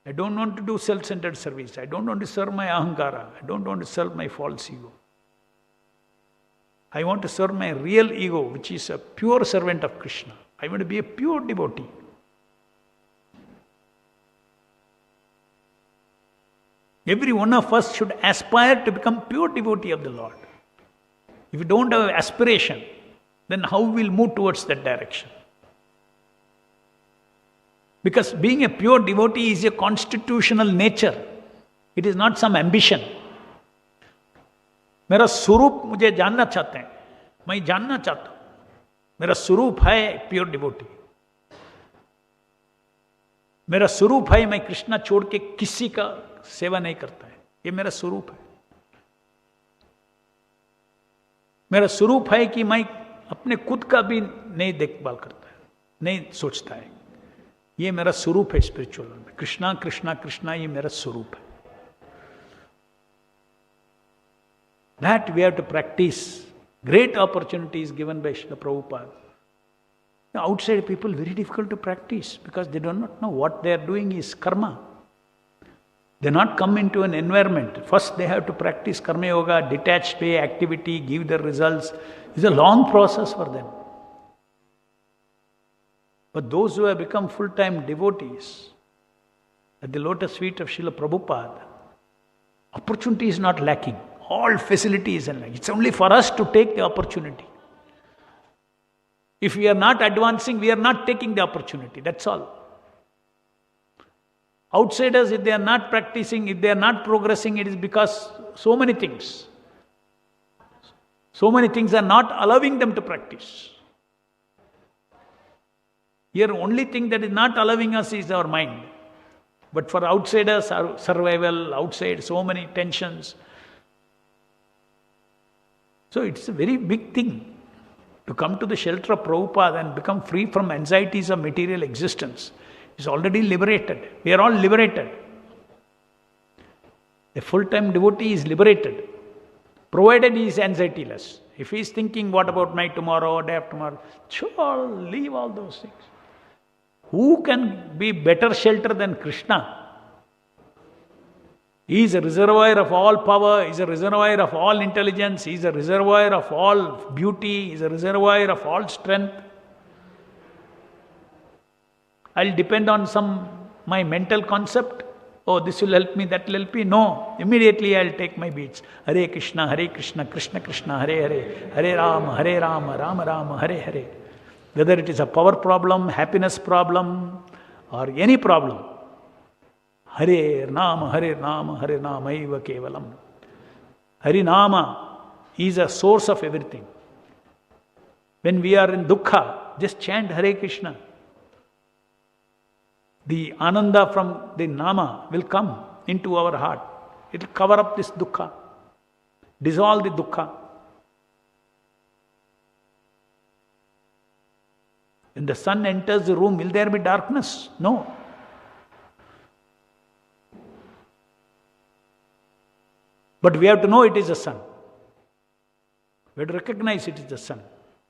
[SPEAKER 2] I don't want to do self-centered service. I don't want to serve my ahankara. I don't want to serve my false ego. I want to serve my real ego, which is a pure servant of Krishna. I want to be a pure devotee. Every one of us should aspire to become pure devotee of the Lord. If you don't have aspiration, then how we will move towards that direction? Because being a pure devotee is a constitutional nature. It is not some ambition. मेरा स्वरूप मुझे जानना चाहते हैं, मैं जानना चाहता हूं, मेरा स्वरूप है प्योर डिवोटी, मेरा स्वरूप है मैं कृष्णा छोड़ के किसी का सेवा नहीं करता है, ये मेरा स्वरूप है। मेरा स्वरूप है कि मैं अपने खुद का भी नहीं देखभाल करता है, नहीं सोचता है, ये मेरा स्वरूप है स्पिरिचुअल में। कृष्णा कृष्णा कृष्णा ये मेरा स्वरूप है। That we have to practice. Great opportunities given by Srila Prabhupada. Outside people, very difficult to practice because they do not know what they are doing is karma. They not come into an environment. First they have to practice karma yoga, detached way, activity, give the results. It's a long process for them. But those who have become full-time devotees at the lotus feet of Srila Prabhupada, opportunity is not lacking. All facilities and like. It's only for us to take the opportunity. If we are not advancing, we are not taking the opportunity. That's all. Outsiders, if they are not practicing, if they are not progressing, it is because so many things are not allowing them to practice. Here, only thing that is not allowing us is our mind. But for outsiders, our survival, outside, so many tensions. So it's a very big thing to come to the shelter of Prabhupada and become free from anxieties of material existence. Is already liberated. We are all liberated. A full-time devotee is liberated, provided he is anxiety-less. If he is thinking, what about my tomorrow, day after tomorrow, sure, leave all those things. Who can be better shelter than Krishna? He is a reservoir of all power, he is a reservoir of all intelligence, he is a reservoir of all beauty, he is a reservoir of all strength. I'll depend on my mental concept. Oh, this will help me, that will help me. No, immediately I'll take my beats. Hare Krishna, Krishna Krishna, Hare Hare, Hare Rama, Rama Rama, Hare Hare. Whether it is a power problem, happiness problem, or any problem. Hare Nama, Hare Namaiva Kevalam. Hare Nama is a source of everything. When we are in dukkha, just chant Hare Krishna. The ananda from the Nama will come into our heart. It will cover up this dukkha, dissolve the dukkha. When the sun enters the room, will there be darkness? No. But we have to know it is the sun. We have to recognize it is the sun.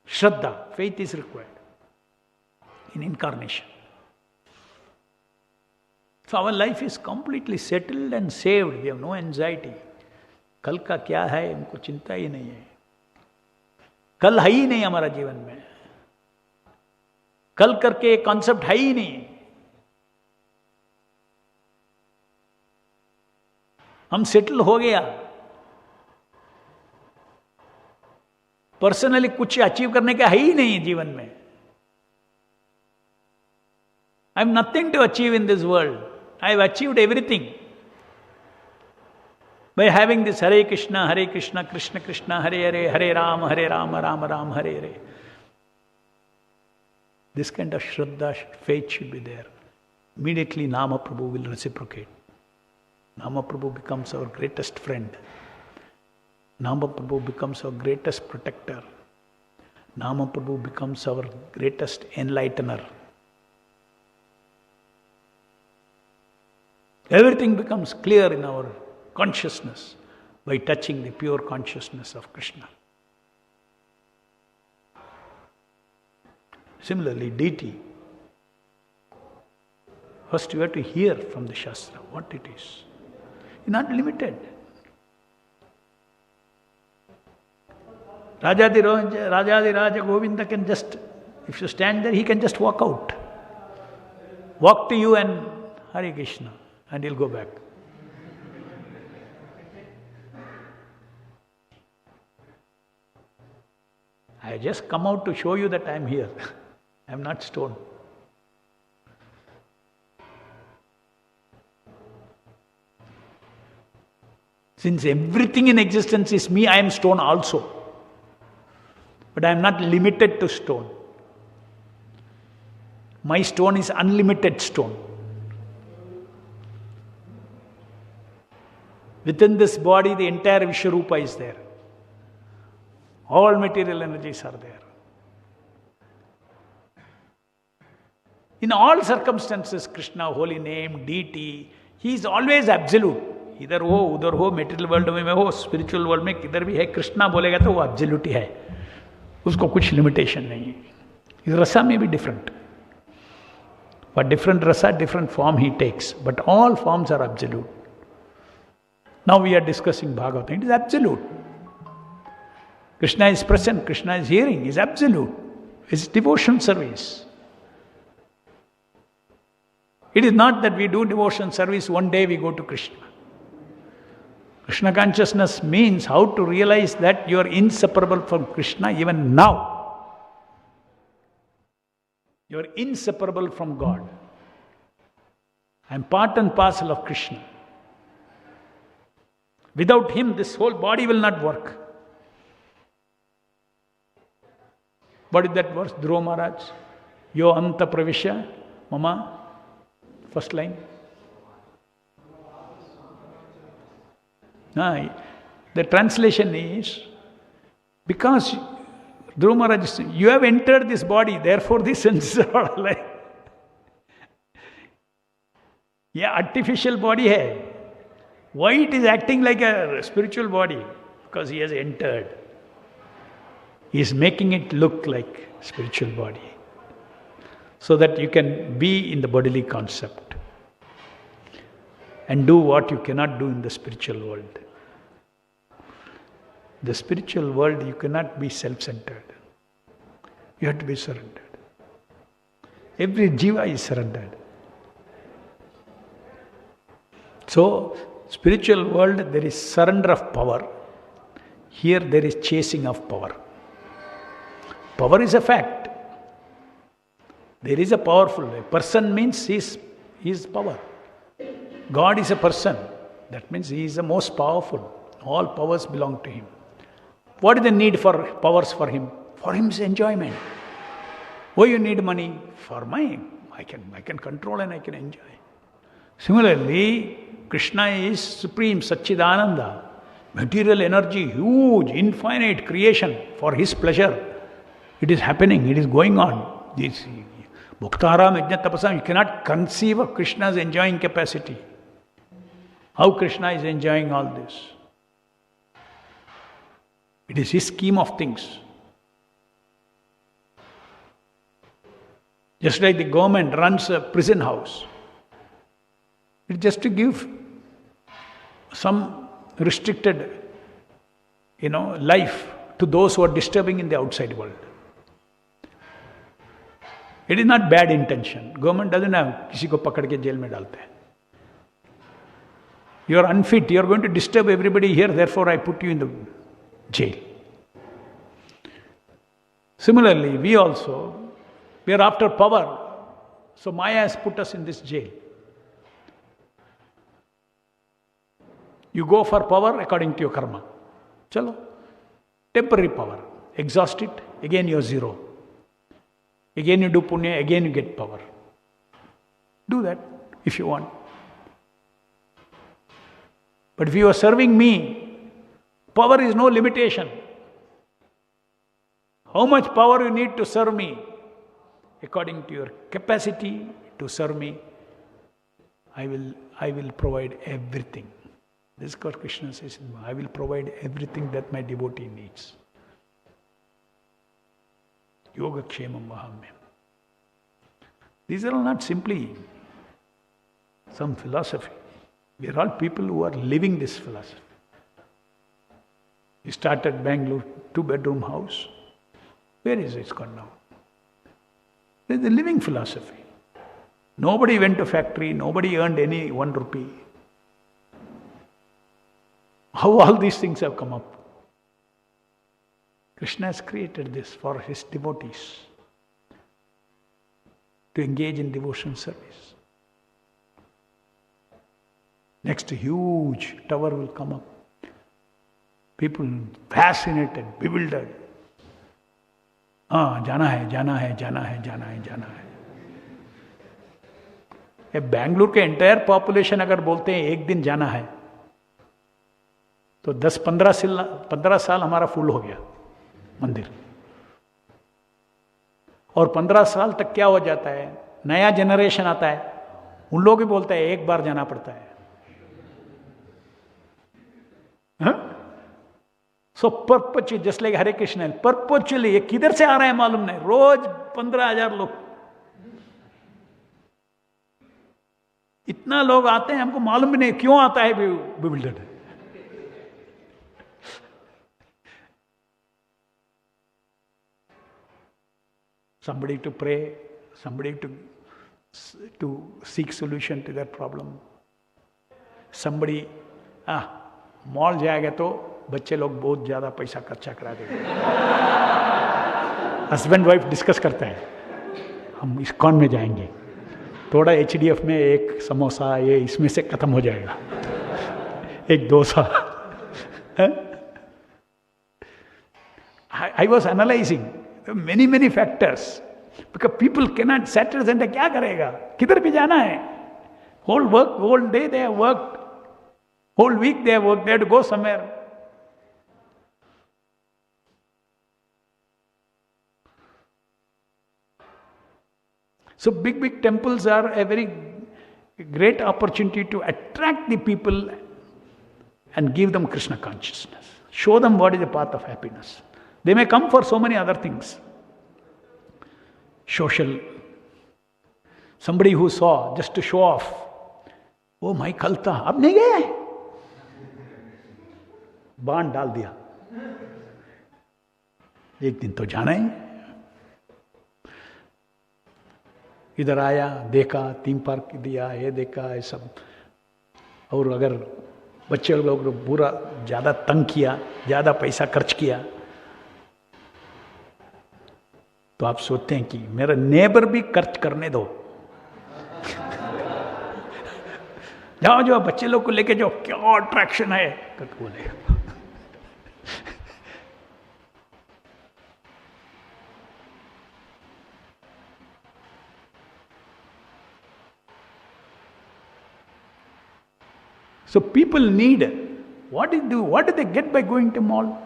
[SPEAKER 2] Shraddha, faith is required in incarnation. So our life is completely settled and saved. We have no anxiety. कल का क्या है हमको चिंता ही नहीं है. कल है ही नहीं हमारा जीवन में. कल करके एक कॉन्सेप्ट है ही नहीं. हम सेटल हो गया, पर्सनली कुछ अचीव करने का है ही नहीं जीवन में. I have nothing to achieve in this world. I have achieved everything by having this Hare Krishna, Krishna Krishna, Hare Hare, Hare Rama, Rama Rama, Hare Hare. This kind of Shraddha, faith should be there. Immediately Nama Prabhu will reciprocate. Nama Prabhu becomes our greatest friend. Nama Prabhu becomes our greatest protector. Nama Prabhu becomes our greatest enlightener. Everything becomes clear in our consciousness by touching the pure consciousness of Krishna. Similarly, deity. First you have to hear from the Shastra what it is. It's not limited. Rajadi Raja Govinda can just, if you stand there, he can just walk out. Walk to you and Hare Krishna, and he'll go back. I just come out to show you that I am here. I am not stone. Since everything in existence is me, I am stone also. But I am not limited to stone. My stone is unlimited stone. Within this body, the entire Vishwarupa is there. All material energies are there. In all circumstances, Krishna, holy name, deity, he is always absolute. इधर हो उधर हो, material world में हो, spiritual world में किधर भी है, कृष्णा बोलेगा तो वो एब्सोल्यूट ही है, उसको कुछ लिमिटेशन नहीं है. इस रसा में भी डिफरेंट, बट डिफरेंट रसा different form he takes, but all forms are absolute. Now we are discussing Bhagavat, it is absolute. Krishna is present, Krishna is hearing, is absolute. It's devotion service. It is not that we do devotion service, one day we go to Krishna. Krishna consciousness means how to realize that you are inseparable from Krishna even now. You are inseparable from God. I am part and parcel of Krishna. Without him, this whole body will not work. What is that verse? Dhruva Maharaj. Yo anta pravisya mama. First line. The translation is, because Dhruva Maharaj is, you have entered this body, therefore the senses are like. Yeah, artificial body hai. Why it is acting like a spiritual body? Because he has entered. He is making it look like spiritual body, so that you can be in the bodily concept and do what you cannot do in the spiritual world. The spiritual world, you cannot be self-centered. You have to be surrendered. Every jiva is surrendered. So, spiritual world, there is surrender of power. Here there is chasing of power. Power is a fact. There is a powerful. A person means he is power. God is a person. That means he is the most powerful. All powers belong to him. What is the need for powers for him? For him's enjoyment. Why you need money? For mine. I can control and I can enjoy. Similarly, Krishna is supreme Satchidananda. Material energy, huge, infinite creation for his pleasure. It is happening, it is going on. This Bhuktaram, Yajna Tapasam, you cannot conceive of Krishna's enjoying capacity. How Krishna is enjoying all this. It is his scheme of things. Just like the government runs a prison house. It's just to give some restricted, life to those who are disturbing in the outside world. It is not bad intention. Government doesn't have किसी को पकड़ के jail में डालते हैं. You are unfit, you are going to disturb everybody here, therefore I put you in the jail. Similarly, we are after power. So Maya has put us in this jail. You go for power according to your karma. Chalo. Temporary power. Exhaust it, again you are zero. Again you do punya, again you get power. Do that if you want. But if you are serving me, power is no limitation. How much power you need to serve me? According to your capacity to serve me, I will provide everything. This is what Krishna says, I will provide everything that my devotee needs. Yoga Kshemam Mahamyam. These are not simply some philosophy. We are all people who are living this philosophy. We started Bangalore, 2-bedroom house. Where is it gone now? There is a living philosophy. Nobody went to factory, nobody earned any 1 rupee. How all these things have come up? Krishna has created this for his devotees to engage in devotion service. Next, a huge tower will come up. People fascinated, bewildered. जाना है, जाना है, जाना है, जाना है, जाना है. ये बेंगलुरु के एंटायर पॉपुलेशन अगर बोलते हैं एक दिन जाना है, तो 10-15 साल हमारा फुल हो गया मंदिर. और 15 साल तक क्या हो जाता है, नया जनरेशन आता है, उन लोग भी बोलते हैं एक बार जाना पड़ता है. सो परपेचुअली, जस्ट लाइक हरे कृष्ण, परपेचुअली ये किधर से आ रहे हैं मालूम नहीं, रोज 15,000 लोग. इतना लोग आते हैं, हमको मालूम भी नहीं क्यों आता है. Builder somebody to pray, somebody to seek solution to that problem. Somebody, mall जाएगा तो बच्चे लोग बहुत ज्यादा पैसा खर्चा करा देंगे. हस्बैंड वाइफ डिस्कस करते हैं, हम इस्कॉन में जाएंगे, थोड़ा HDF में एक समोसा ये इसमें से खत्म हो जाएगा, एक dosa. I was analyzing many factors because people cannot settle and क्या करेगा, किधर भी जाना है. Whole day they have worked, whole week they have worked, they have to go somewhere. So big temples are a very great opportunity to attract the people and give them Krishna consciousness. Show them what is the path of happiness. They may come for so many other things. Social. Somebody who saw just to show off. Oh my कल था, अब नहीं गए, बाण डाल दिया, एक दिन तो जाना ही. इधर आया, देखा, थीम पार्क दिया, ये देखा, ये सब. और अगर बच्चे लोग बुरा ज्यादा तंग किया, ज्यादा पैसा खर्च किया, तो आप सोचते हैं कि मेरा नेबर भी खर्च करने दो. जाओ बच्चे लोग को लेके जाओ, क्या अट्रैक्शन है करके बोलेगा. So people need, what do they get by going to mall?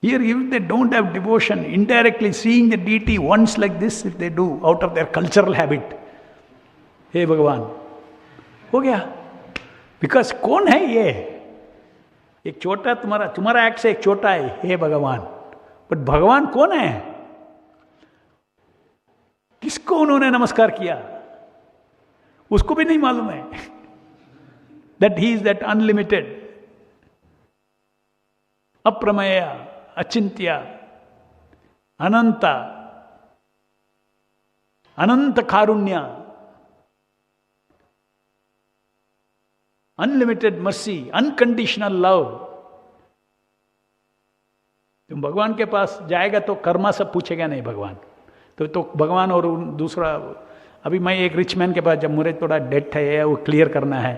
[SPEAKER 2] Here, if they don't have devotion, indirectly seeing the deity once like this, if they do, out of their cultural habit, हे भगवान, हो गया. Because कौन है ये? एक छोटा तुम्हारा act से एक छोटा है, हे भगवान. बट भगवान कौन है? किसको उन्होंने नमस्कार किया उसको भी नहीं मालूम है. That he is that unlimited, अप्रमेय, अचिंत्य, अनंत कारुण्य. Unlimited mercy, unconditional love. तुम भगवान के पास जाएगा तो कर्मा सब पूछेगा नहीं भगवान, तो भगवान और दूसरा। अभी मैं एक रिच मैन के पास, जब मुझे थोड़ा डेट है वो क्लियर करना है,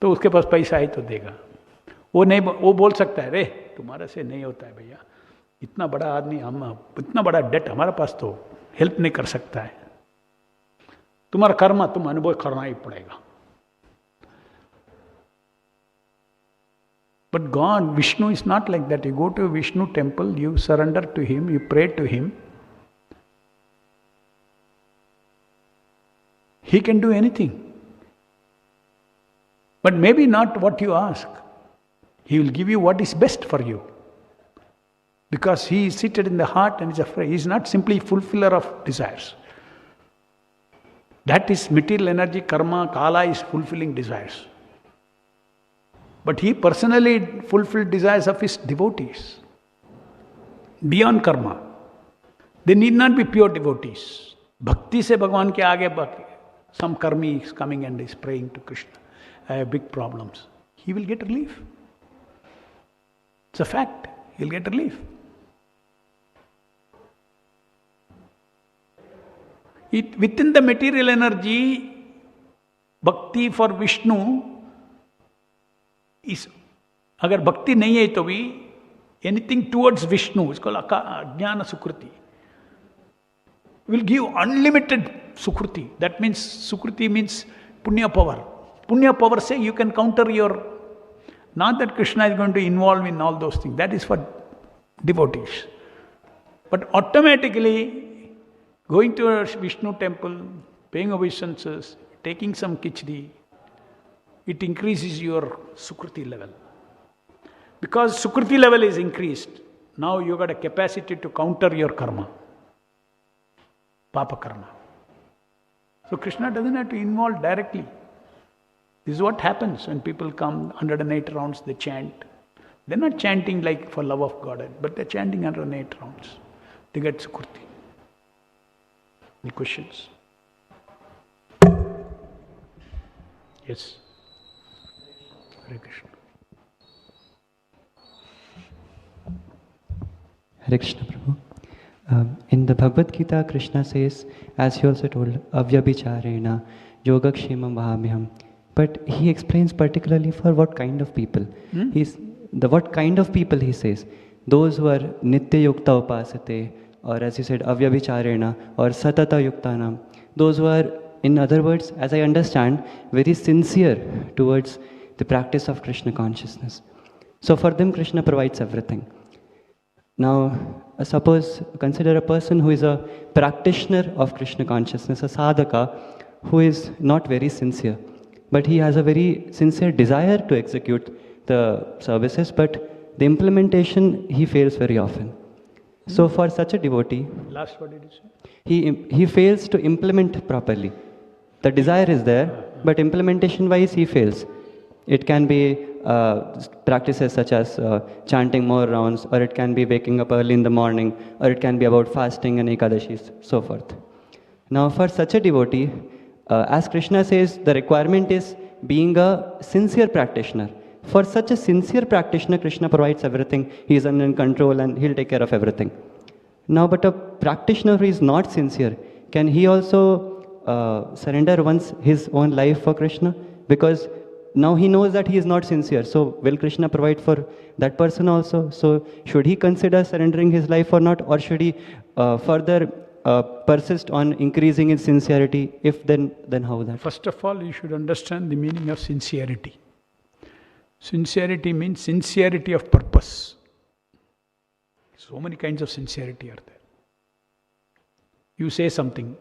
[SPEAKER 2] तो उसके पास पैसा है तो देगा। वो नहीं, वो बोल सकता है रे तुम्हारे से नहीं होता है भैया, इतना बड़ा आदमी, हम इतना बड़ा डेट हमारे पास, तो हेल्प नहीं कर सकता है, तुम्हारा कर्मा तुम अनुभव करना ही पड़ेगा। But God, Vishnu is not like that. You go to a Vishnu temple, you surrender to Him, you pray to Him. He can do anything. But maybe not what you ask. He will give you what is best for you. Because He is seated in the heart and is afraid. He is not simply fulfiller of desires. That is material energy, karma, kala is fulfilling desires. But He personally fulfilled desires of His devotees. Beyond karma. They need not be pure devotees. Bhakti se Bhagwan ke aage, some karmi is coming and is praying to Krishna. I have big problems. He will get relief. It's a fact. He'll get relief. Within the material energy, bhakti for Vishnu is, अगर भक्ति नहीं है तो भी anything towards Vishnu, it's called Jnana Sukruti, will give unlimited Sukruti. That means Sukruti means Punya power. Punya power say you can counter your, not that Krishna is going to involve in all those things, that is for devotees. But automatically going to a Vishnu temple, paying obeisances, taking some khichdi, it increases your Sukruti level. Because Sukruti level is increased, now you got a capacity to counter your karma, Papa karma. So Krishna doesn't have to involve directly. This is what happens when people come 108 rounds, they chant. They're not chanting like for love of God, but they're chanting 108 rounds. They get Sukruti. Any questions? Yes. Hare Krishna.
[SPEAKER 3] Hare Krishna, Prabhu. In the Bhagavad Gita, Krishna says, as he also told, avyabhicharena yogakshemam vahamyam. But he explains particularly for what kind of people. What kind of people he says. Those who are nitya yukta upasate, or as you said, avyabhicharena, or satata yuktanam. Those who are, in other words, as I understand, very sincere towards the practice of Krishna consciousness. So for them, Krishna provides everything. Now, suppose, consider a person who is a practitioner of Krishna consciousness, a sadhaka, who is not very sincere. But he has a very sincere desire to execute the services, but the implementation, he fails very often. So for such a devotee,
[SPEAKER 2] last what did you say?
[SPEAKER 3] He fails to implement properly. The desire is there, but implementation-wise, he fails. It can be practices such as chanting more rounds, or it can be waking up early in the morning, or it can be about fasting and ekadashis, so forth. Now for such a devotee, as Krishna says, the requirement is being a sincere practitioner. For such a sincere practitioner, Krishna provides everything. He is in control and he'll take care of everything. Now, but a practitioner who is not sincere, can he also surrender once his own life for Krishna? Because now he knows that he is not sincere. So will Krishna provide for that person also? So should he consider surrendering his life or not? Or should he further persist on increasing his sincerity? If then how that?
[SPEAKER 2] First of all, you should understand the meaning of sincerity. Sincerity means sincerity of purpose. So many kinds of sincerity are there. You say something,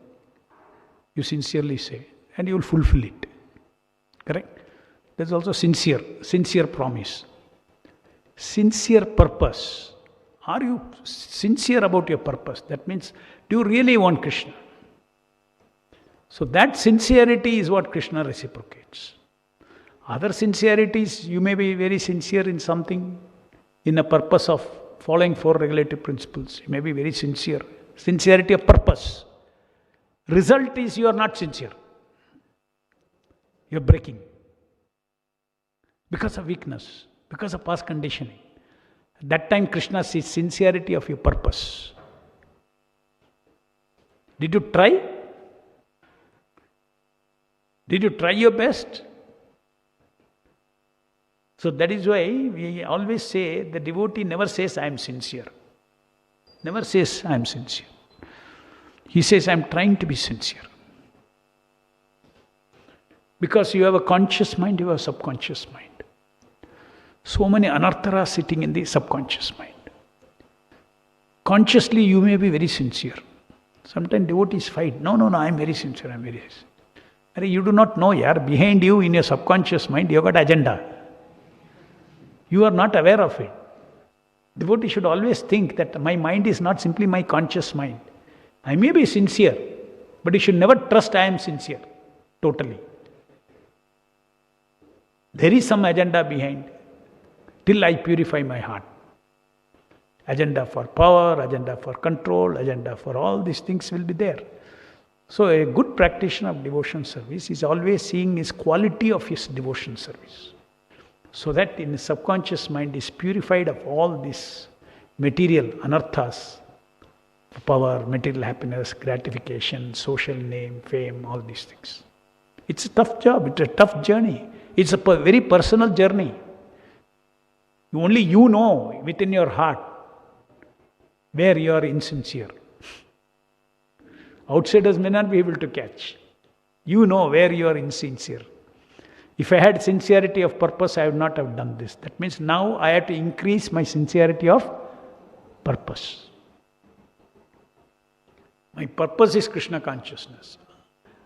[SPEAKER 2] you sincerely say, and you will fulfill it. Correct? There's also sincere promise. Sincere purpose. Are you sincere about your purpose? That means, do you really want Krishna? So that sincerity is what Krishna reciprocates. Other sincerities, you may be very sincere in something, in a purpose of following 4 regulative principles. You may be very sincere. Sincerity of purpose. Result is you are not sincere. You are breaking. because of weakness, because of past conditioning. At that time, Krishna sees sincerity of your purpose. Did you try? Did you try your best? So that is why we always say the devotee never says, I am sincere. Never says, I am sincere. He says, I am trying to be sincere. Because you have a conscious mind, you have a subconscious mind. So many anartharas sitting in the subconscious mind. Consciously, you may be very sincere. Sometimes devotees fight. No, I am very sincere, I am very sincere. You do not know, yaar, behind you in your subconscious mind, you have got agenda. You are not aware of it. Devotee should always think that my mind is not simply my conscious mind. I may be sincere, but you should never trust I am sincere, totally. There is some agenda behind, till I purify my heart. Agenda for power, agenda for control, agenda for all these things will be there. So a good practitioner of devotion service is always seeing his quality of his devotion service. So that in his subconscious mind is purified of all this material anarthas, power, material happiness, gratification, social name, fame, all these things. It's a tough job, it's a tough journey. It's a very personal journey. Only you know within your heart where you are insincere. Outsiders may not be able to catch. You know where you are insincere. If I had sincerity of purpose, I would not have done this. That means now I have to increase my sincerity of purpose. My purpose is Krishna consciousness.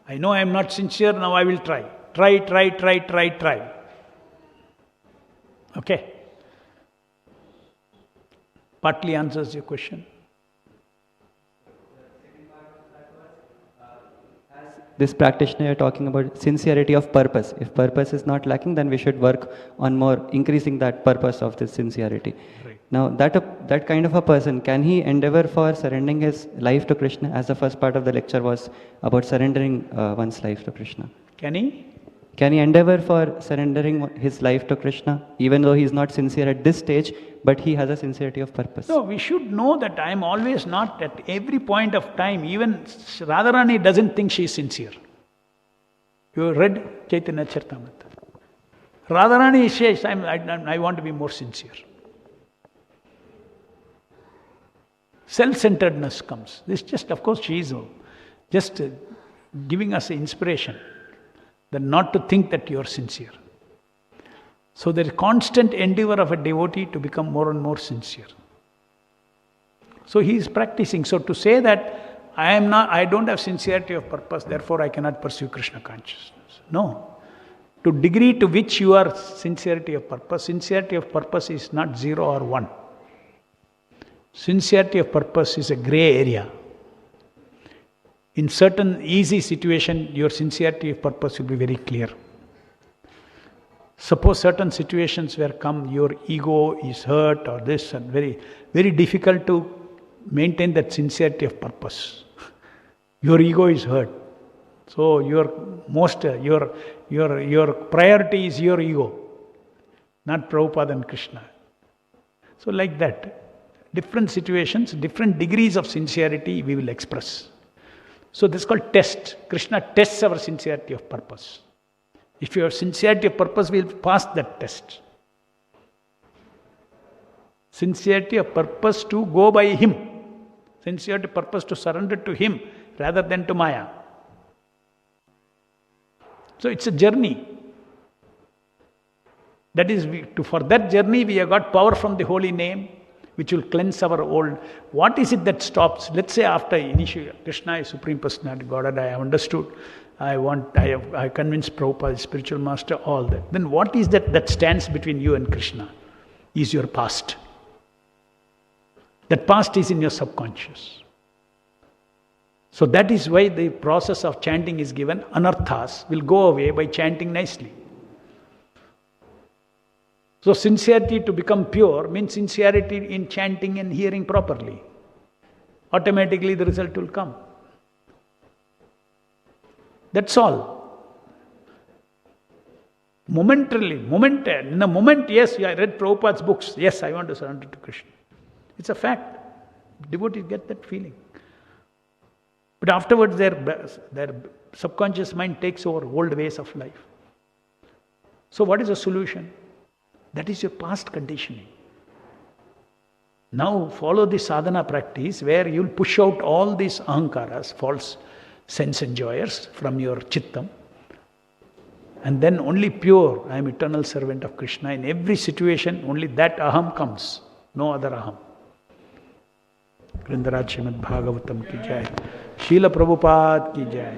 [SPEAKER 2] I know I am not sincere, now I will try. Try. Okay? Partly answers your question.
[SPEAKER 3] This practitioner you're talking about sincerity of purpose. If purpose is not lacking, then we should work on more increasing that purpose of this sincerity.
[SPEAKER 2] Right.
[SPEAKER 3] Now that kind of a person, can he endeavor for surrendering his life to Krishna? As the first part of the lecture was about surrendering one's life to Krishna.
[SPEAKER 2] Can he?
[SPEAKER 3] Can he endeavor for surrendering his life to Krishna, even though he is not sincere at this stage, but he has a sincerity of purpose?
[SPEAKER 2] No, we should know that I am always not at every point of time. Even Radharani doesn't think she is sincere. You read Chaitanya Charitamrita. Radharani says, I want to be more sincere. Self-centeredness comes. This just, of course, she is just giving us inspiration. That not to think that you are sincere. So there is constant endeavor of a devotee to become more and more sincere. So he is practicing. So to say that I don't have sincerity of purpose, therefore I cannot pursue Krishna consciousness. No. To degree to which you are sincerity of purpose is not 0 or 1. Sincerity of purpose is a grey area. In certain easy situation, your sincerity of purpose will be very clear. Suppose certain situations where your ego is hurt or this, and very, very difficult to maintain that sincerity of purpose. Your ego is hurt. So your priority is your ego, not Prabhupada and Krishna. So like that, different situations, different degrees of sincerity we will express. So this is called test. Krishna tests our sincerity of purpose. If your sincerity of purpose, we will pass that test. Sincerity of purpose to go by Him. Sincerity of purpose to surrender to Him rather than to Maya. So it's a journey. That is, for that journey we have got power from the holy name, which will cleanse our old. What is it that stops? Let's say after initial Krishna is Supreme Personality Godhead, I have understood, I convinced Prabhupada, spiritual master, all that. Then what is that stands between you and Krishna? Is your past. That past is in your subconscious. So that is why the process of chanting is given. Anarthas will go away by chanting nicely. So sincerity to become pure means sincerity in chanting and hearing properly. Automatically the result will come. That's all. In a moment, yes, I read Prabhupada's books. Yes, I want to surrender to Krishna. It's a fact. Devotees get that feeling. But afterwards, their subconscious mind takes over old ways of life. So what is the solution? That is your past conditioning. Now follow the sadhana practice where you'll push out all these ahankaras, false sense enjoyers from your chittam. And then only pure, I am eternal servant of Krishna. In every situation, only that aham comes, no other aham. Grindaraj Srimad Bhagavatam ki jai. Srila Prabhupada ki jai.